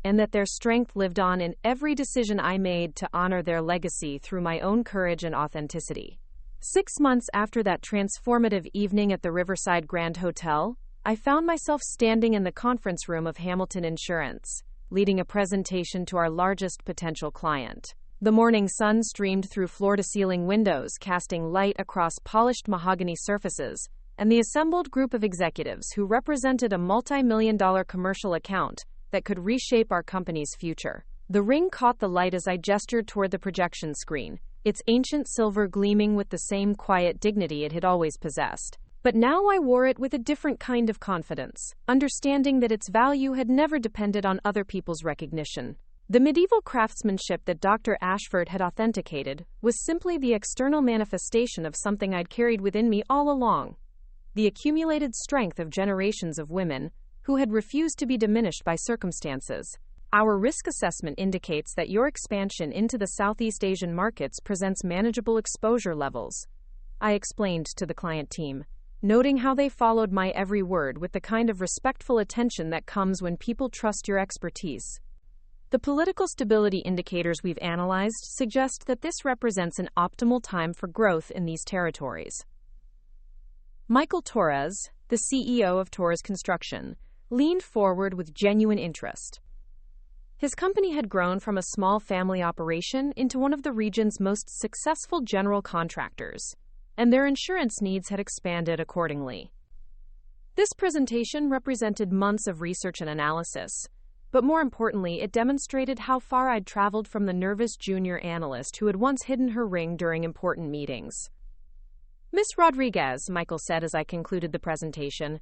and that their strength lived on in every decision I made to honor their legacy through my own courage and authenticity. 6 months after that transformative evening at the Riverside Grand Hotel, I found myself standing in the conference room of Hamilton Insurance, leading a presentation to our largest potential client. The morning sun streamed through floor-to-ceiling windows, casting light across polished mahogany surfaces, and the assembled group of executives who represented a multi-million-dollar commercial account that could reshape our company's future. The ring caught the light as I gestured toward the projection screen, its ancient silver gleaming with the same quiet dignity it had always possessed. But now I wore it with a different kind of confidence, understanding that its value had never depended on other people's recognition. The medieval craftsmanship that Dr. Ashford had authenticated was simply the external manifestation of something I'd carried within me all along: the accumulated strength of generations of women who had refused to be diminished by circumstances. Our risk assessment indicates that your expansion into the Southeast Asian markets presents manageable exposure levels, I explained to the client team, noting how they followed my every word with the kind of respectful attention that comes when people trust your expertise. The political stability indicators we've analyzed suggest that this represents an optimal time for growth in these territories. Michael Torres, the CEO of Torres Construction, leaned forward with genuine interest. His company had grown from a small family operation into one of the region's most successful general contractors, and their insurance needs had expanded accordingly. This presentation represented months of research and analysis, but more importantly, it demonstrated how far I'd traveled from the nervous junior analyst who had once hidden her ring during important meetings. "Miss Rodriguez," Michael said as I concluded the presentation,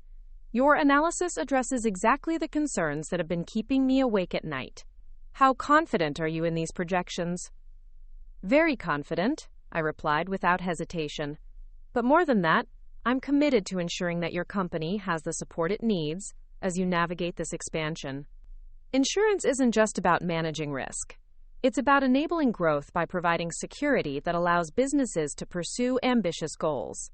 "your analysis addresses exactly the concerns that have been keeping me awake at night. How confident are you in these projections?" "Very confident," I replied without hesitation. "But more than that, I'm committed to ensuring that your company has the support it needs as you navigate this expansion. Insurance isn't just about managing risk. It's about enabling growth by providing security that allows businesses to pursue ambitious goals."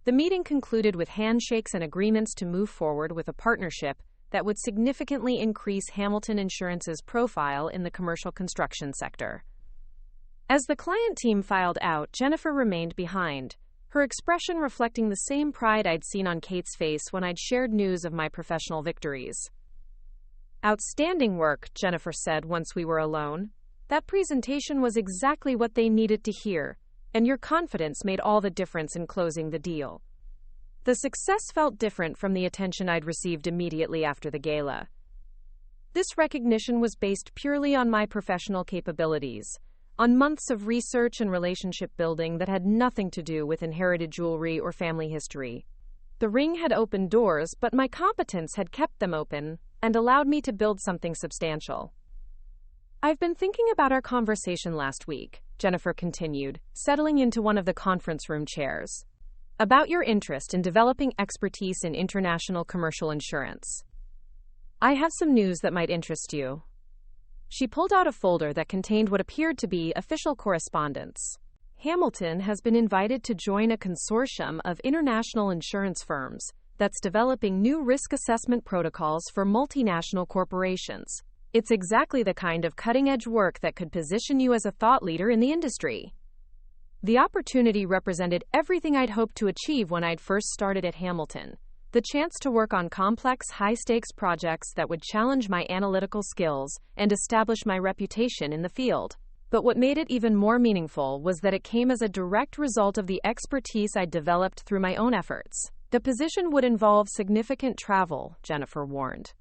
The meeting concluded with handshakes and agreements to move forward with a partnership that would significantly increase Hamilton Insurance's profile in the commercial construction sector. As the client team filed out, Jennifer remained behind, her expression reflecting the same pride I'd seen on Kate's face when I'd shared news of my professional victories. "Outstanding work," Jennifer said once we were alone. "That presentation was exactly what they needed to hear, and your confidence made all the difference in closing the deal." The success felt different from the attention I'd received immediately after the gala. This recognition was based purely on my professional capabilities, on months of research and relationship building that had nothing to do with inherited jewelry or family history. The ring had opened doors, but my competence had kept them open and allowed me to build something substantial. I've been thinking about our conversation last week, Jennifer continued, settling into one of the conference room chairs. About your interest in developing expertise in international commercial insurance. I have some news that might interest you. She pulled out a folder that contained what appeared to be official correspondence. Hamilton has been invited to join a consortium of international insurance firms that's developing new risk assessment protocols for multinational corporations. It's exactly the kind of cutting-edge work that could position you as a thought leader in the industry. The opportunity represented everything I'd hoped to achieve when I'd first started at Hamilton. The chance to work on complex, high-stakes projects that would challenge my analytical skills and establish my reputation in the field. But what made it even more meaningful was that it came as a direct result of the expertise I'd developed through my own efforts. The position would involve significant travel, Jennifer warned.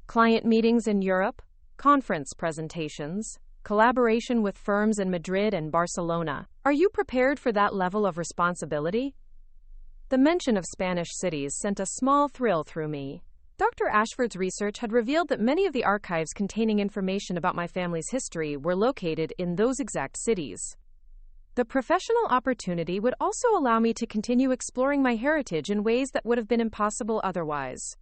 Client meetings in Europe, conference presentations, collaboration with firms in Madrid and Barcelona. Are you prepared for that level of responsibility? The mention of Spanish cities sent a small thrill through me. Dr. Ashford's research had revealed that many of the archives containing information about my family's history were located in those exact cities. The professional opportunity would also allow me to continue exploring my heritage in ways that would have been impossible otherwise.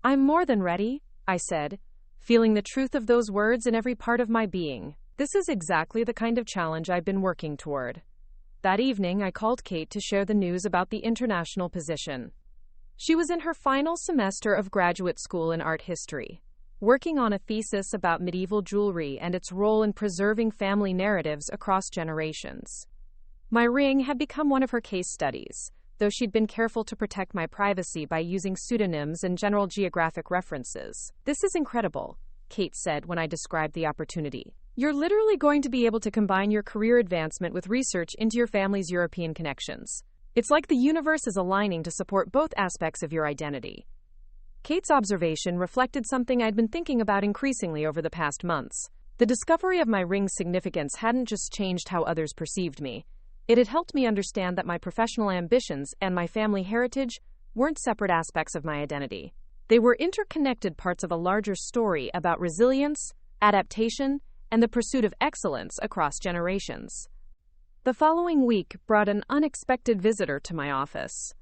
I'm more than ready, I said, feeling the truth of those words in every part of my being. This is exactly the kind of challenge I've been working toward. That evening, I called Kate to share the news about the international position. She was in her final semester of graduate school in art history, working on a thesis about medieval jewelry and its role in preserving family narratives across generations. My ring had become one of her case studies, though she'd been careful to protect my privacy by using pseudonyms and general geographic references. This is incredible, Kate said when I described the opportunity. You're literally going to be able to combine your career advancement with research into your family's European connections. It's like the universe is aligning to support both aspects of your identity. Kate's observation reflected something I'd been thinking about increasingly over the past months. The discovery of my ring's significance hadn't just changed how others perceived me. It had helped me understand that my professional ambitions and my family heritage weren't separate aspects of my identity. They were interconnected parts of a larger story about resilience, adaptation, and the pursuit of excellence across generations. The following week brought an unexpected visitor to my office.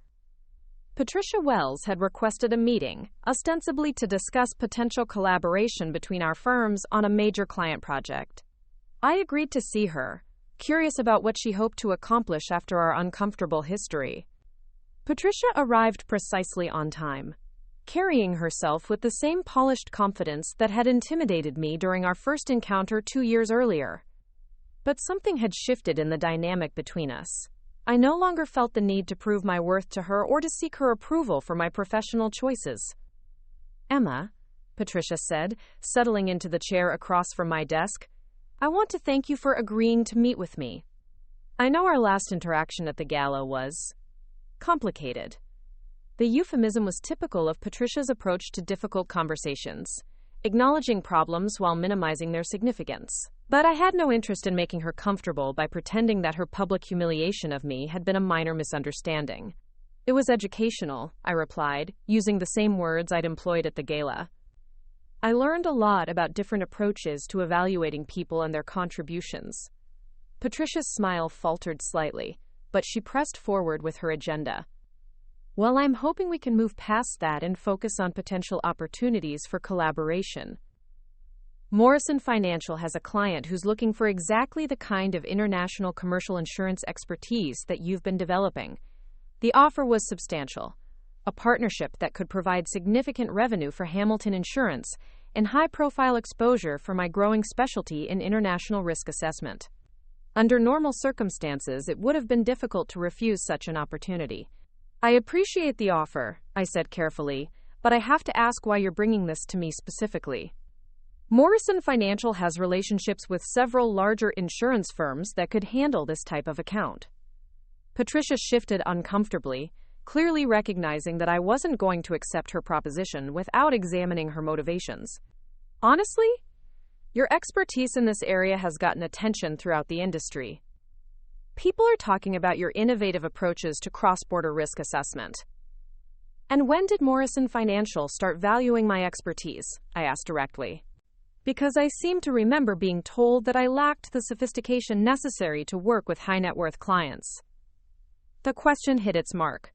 Patricia Wells had requested a meeting, ostensibly to discuss potential collaboration between our firms on a major client project. I agreed to see her, curious about what she hoped to accomplish after our uncomfortable history. Patricia arrived precisely on time, carrying herself with the same polished confidence that had intimidated me during our first encounter 2 years earlier. But something had shifted in the dynamic between us. I no longer felt the need to prove my worth to her or to seek her approval for my professional choices. Emma, Patricia said, settling into the chair across from my desk, I want to thank you for agreeing to meet with me. I know our last interaction at the gala was complicated. The euphemism was typical of Patricia's approach to difficult conversations, acknowledging problems while minimizing their significance. But I had no interest in making her comfortable by pretending that her public humiliation of me had been a minor misunderstanding. It was educational, I replied, using the same words I'd employed at the gala. I learned a lot about different approaches to evaluating people and their contributions. Patricia's smile faltered slightly, but she pressed forward with her agenda. Well, I'm hoping we can move past that and focus on potential opportunities for collaboration. Morrison Financial has a client who's looking for exactly the kind of international commercial insurance expertise that you've been developing. The offer was substantial, a partnership that could provide significant revenue for Hamilton Insurance and high-profile exposure for my growing specialty in international risk assessment. Under normal circumstances, it would have been difficult to refuse such an opportunity. I appreciate the offer, I said carefully, but I have to ask why you're bringing this to me specifically. Morrison Financial has relationships with several larger insurance firms that could handle this type of account. Patricia shifted uncomfortably, clearly recognizing that I wasn't going to accept her proposition without examining her motivations. Honestly, your expertise in this area has gotten attention throughout the industry. People are talking about your innovative approaches to cross-border risk assessment. "And when did Morrison Financial start valuing my expertise?" I asked directly. Because I seem to remember being told that I lacked the sophistication necessary to work with high-net-worth clients. The question hit its mark.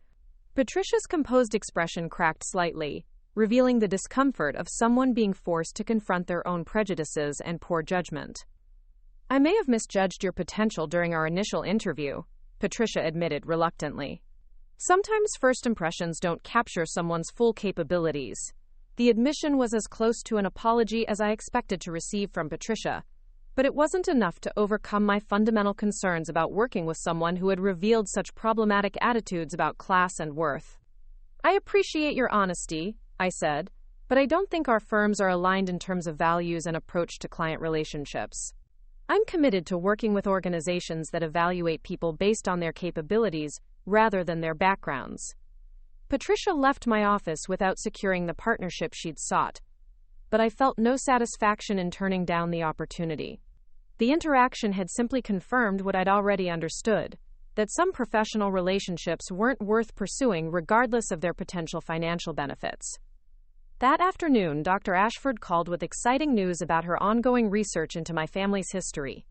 Patricia's composed expression cracked slightly, revealing the discomfort of someone being forced to confront their own prejudices and poor judgment. "I may have misjudged your potential during our initial interview," Patricia admitted reluctantly. "Sometimes first impressions don't capture someone's full capabilities." The admission was as close to an apology as I expected to receive from Patricia, but it wasn't enough to overcome my fundamental concerns about working with someone who had revealed such problematic attitudes about class and worth. "I appreciate your honesty," I said, "but I don't think our firms are aligned in terms of values and approach to client relationships. I'm committed to working with organizations that evaluate people based on their capabilities rather than their backgrounds." Patricia left my office without securing the partnership she'd sought, but I felt no satisfaction in turning down the opportunity. The interaction had simply confirmed what I'd already understood, that some professional relationships weren't worth pursuing regardless of their potential financial benefits. That afternoon, Dr. Ashford called with exciting news about her ongoing research into my family's history.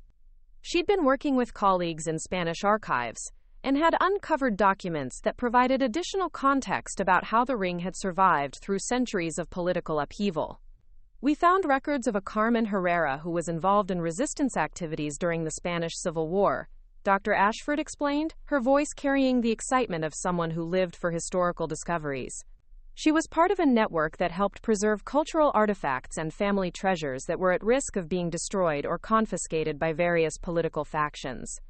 She'd been working with colleagues in Spanish archives and had uncovered documents that provided additional context about how the ring had survived through centuries of political upheaval. "We found records of a Carmen Herrera who was involved in resistance activities during the Spanish Civil War," Dr. Ashford explained, her voice carrying the excitement of someone who lived for historical discoveries. "She was part of a network that helped preserve cultural artifacts and family treasures that were at risk of being destroyed or confiscated by various political factions."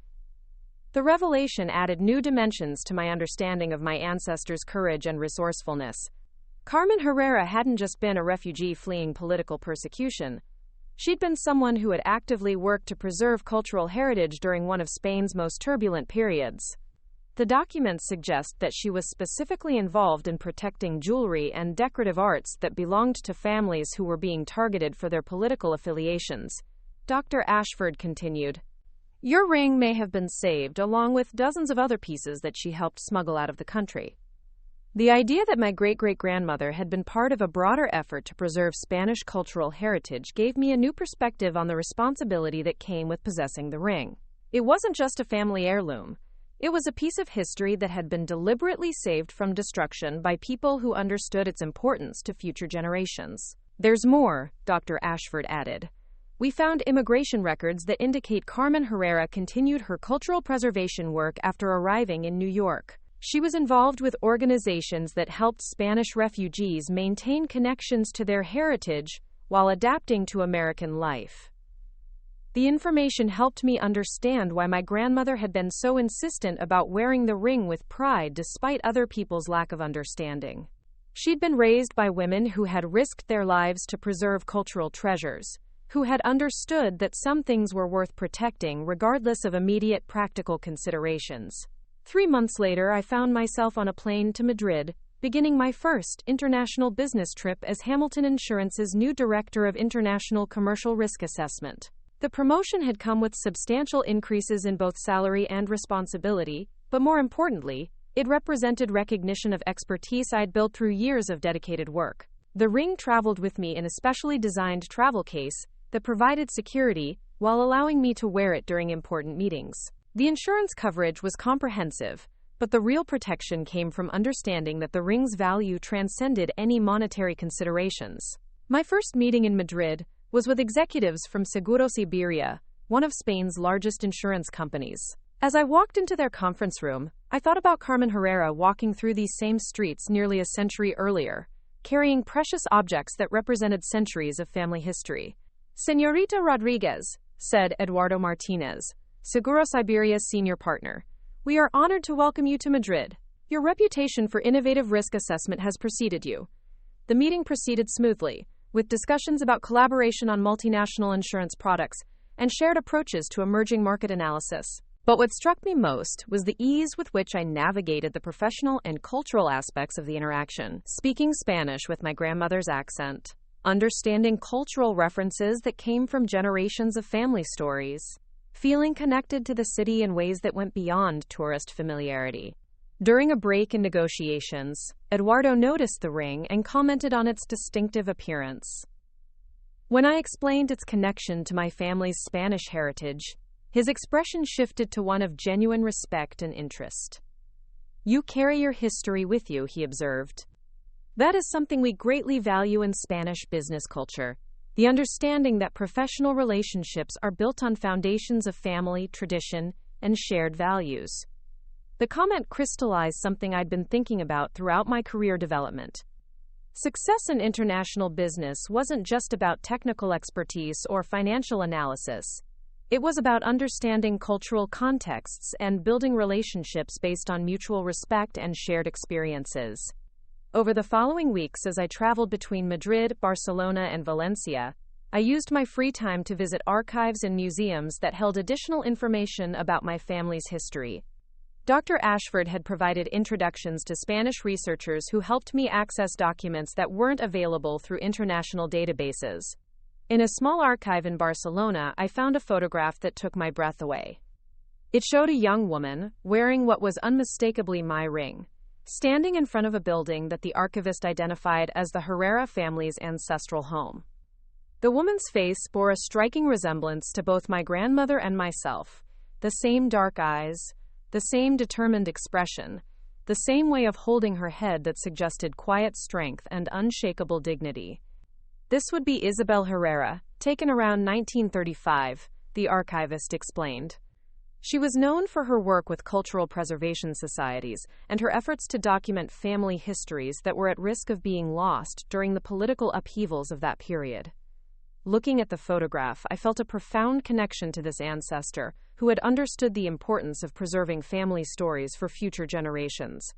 The revelation added new dimensions to my understanding of my ancestors' courage and resourcefulness. Carmen Herrera hadn't just been a refugee fleeing political persecution. She'd been someone who had actively worked to preserve cultural heritage during one of Spain's most turbulent periods. The documents suggest that she was specifically involved in protecting jewelry and decorative arts that belonged to families who were being targeted for their political affiliations. Dr. Ashford continued, "Your ring may have been saved along with dozens of other pieces that she helped smuggle out of the country." The idea that my great-great-grandmother had been part of a broader effort to preserve Spanish cultural heritage gave me a new perspective on the responsibility that came with possessing the ring. It wasn't just a family heirloom. It was a piece of history that had been deliberately saved from destruction by people who understood its importance to future generations. "There's more," Dr. Ashford added. "We found immigration records that indicate Carmen Herrera continued her cultural preservation work after arriving in New York. She was involved with organizations that helped Spanish refugees maintain connections to their heritage while adapting to American life." The information helped me understand why my grandmother had been so insistent about wearing the ring with pride despite other people's lack of understanding. She'd been raised by women who had risked their lives to preserve cultural treasures, who had understood that some things were worth protecting regardless of immediate practical considerations. 3 months later, I found myself on a plane to Madrid, beginning my first international business trip as Hamilton Insurance's new Director of International Commercial Risk Assessment. The promotion had come with substantial increases in both salary and responsibility, but more importantly, it represented recognition of expertise I'd built through years of dedicated work. The ring traveled with me in a specially designed travel case that provided security while allowing me to wear it during important meetings. The insurance coverage was comprehensive, but the real protection came from understanding that the ring's value transcended any monetary considerations. My first meeting in Madrid was with executives from Seguros Iberia, one of Spain's largest insurance companies. As I walked into their conference room, I thought about Carmen Herrera walking through these same streets nearly a century earlier, carrying precious objects that represented centuries of family history. "Señorita Rodriguez," said Eduardo Martinez, Seguros Iberia's senior partner, "we are honored to welcome you to Madrid. Your reputation for innovative risk assessment has preceded you." The meeting proceeded smoothly, with discussions about collaboration on multinational insurance products and shared approaches to emerging market analysis. But what struck me most was the ease with which I navigated the professional and cultural aspects of the interaction, speaking Spanish with my grandmother's accent, understanding cultural references that came from generations of family stories, feeling connected to the city in ways that went beyond tourist familiarity. During a break in negotiations, Eduardo noticed the ring and commented on its distinctive appearance. When I explained its connection to my family's Spanish heritage, his expression shifted to one of genuine respect and interest. "You carry your history with you," he observed. "That is something we greatly value in Spanish business culture, the understanding that professional relationships are built on foundations of family, tradition, and shared values." The comment crystallized something I'd been thinking about throughout my career development. Success in international business wasn't just about technical expertise or financial analysis. It was about understanding cultural contexts and building relationships based on mutual respect and shared experiences. Over the following weeks, as I traveled between Madrid, Barcelona, and Valencia, I used my free time to visit archives and museums that held additional information about my family's history. Dr. Ashford had provided introductions to Spanish researchers who helped me access documents that weren't available through international databases. In a small archive in Barcelona, I found a photograph that took my breath away. It showed a young woman, wearing what was unmistakably my ring, standing in front of a building that the archivist identified as the Herrera family's ancestral home. The woman's face bore a striking resemblance to both my grandmother and myself, the same dark eyes, the same determined expression, the same way of holding her head that suggested quiet strength and unshakable dignity. This would be Isabel Herrera, taken around 1935, the archivist explained. She was known for her work with cultural preservation societies and her efforts to document family histories that were at risk of being lost during the political upheavals of that period. Looking at the photograph, I felt a profound connection to this ancestor who had understood the importance of preserving family stories for future generations.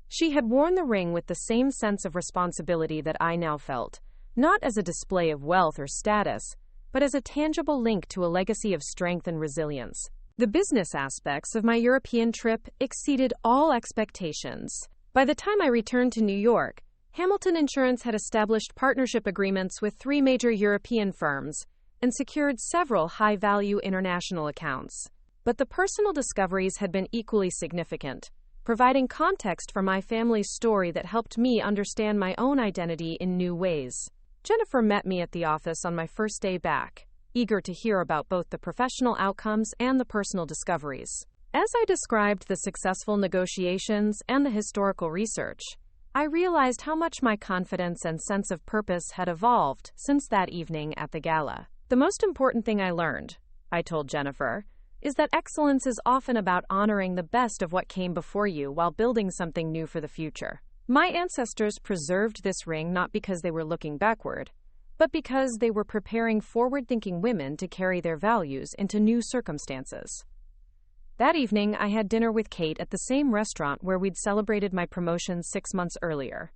She had worn the ring with the same sense of responsibility that I now felt, not as a display of wealth or status, but as a tangible link to a legacy of strength and resilience. The business aspects of my European trip exceeded all expectations. By the time I returned to New York, Hamilton Insurance had established partnership agreements with 3 major European firms and secured several high-value international accounts. But the personal discoveries had been equally significant, providing context for my family's story that helped me understand my own identity in new ways. Jennifer met me at the office on my first day back, eager to hear about both the professional outcomes and the personal discoveries. As I described the successful negotiations and the historical research, I realized how much my confidence and sense of purpose had evolved since that evening at the gala. "The most important thing I learned," I told Jennifer, "is that excellence is often about honoring the best of what came before you while building something new for the future." My ancestors preserved this ring not because they were looking backward, but because they were preparing forward-thinking women to carry their values into new circumstances. That evening, I had dinner with Kate at the same restaurant where we'd celebrated my promotion 6 months earlier.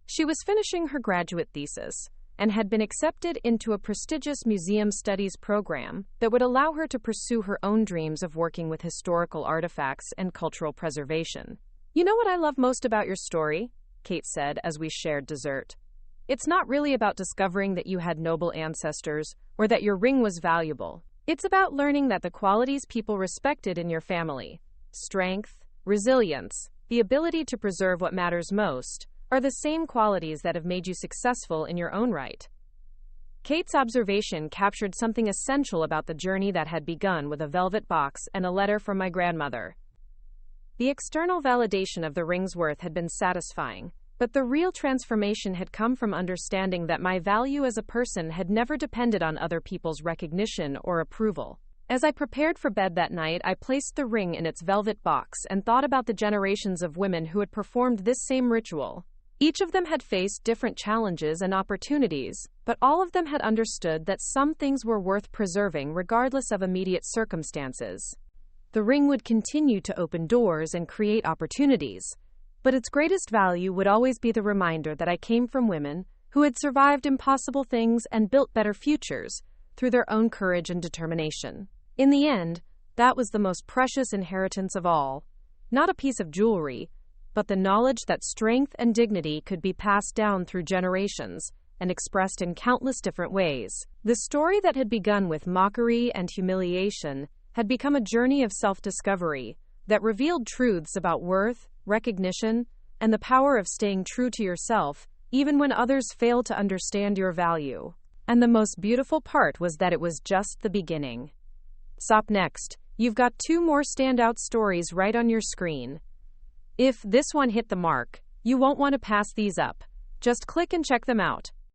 She was finishing her graduate thesis and had been accepted into a prestigious museum studies program that would allow her to pursue her own dreams of working with historical artifacts and cultural preservation. "You know what I love most about your story?" Kate said as we shared dessert. "It's not really about discovering that you had noble ancestors or that your ring was valuable. It's about learning that the qualities people respected in your family, strength, resilience, the ability to preserve what matters most, are the same qualities that have made you successful in your own right." Kate's observation captured something essential about the journey that had begun with a velvet box and a letter from my grandmother. The external validation of the ring's worth had been satisfying, but the real transformation had come from understanding that my value as a person had never depended on other people's recognition or approval. As I prepared for bed that night, I placed the ring in its velvet box and thought about the generations of women who had performed this same ritual. Each of them had faced different challenges and opportunities, but all of them had understood that some things were worth preserving regardless of immediate circumstances. The ring would continue to open doors and create opportunities, but its greatest value would always be the reminder that I came from women who had survived impossible things and built better futures through their own courage and determination. In the end, that was the most precious inheritance of all, not a piece of jewelry, but the knowledge that strength and dignity could be passed down through generations and expressed in countless different ways. The story that had begun with mockery and humiliation had become a journey of self-discovery that revealed truths about worth, recognition, and the power of staying true to yourself, even when others fail to understand your value. And the most beautiful part was that it was just the beginning. Stop next. You've got 2 more standout stories right on your screen. If this one hit the mark, you won't want to pass these up. Just click and check them out.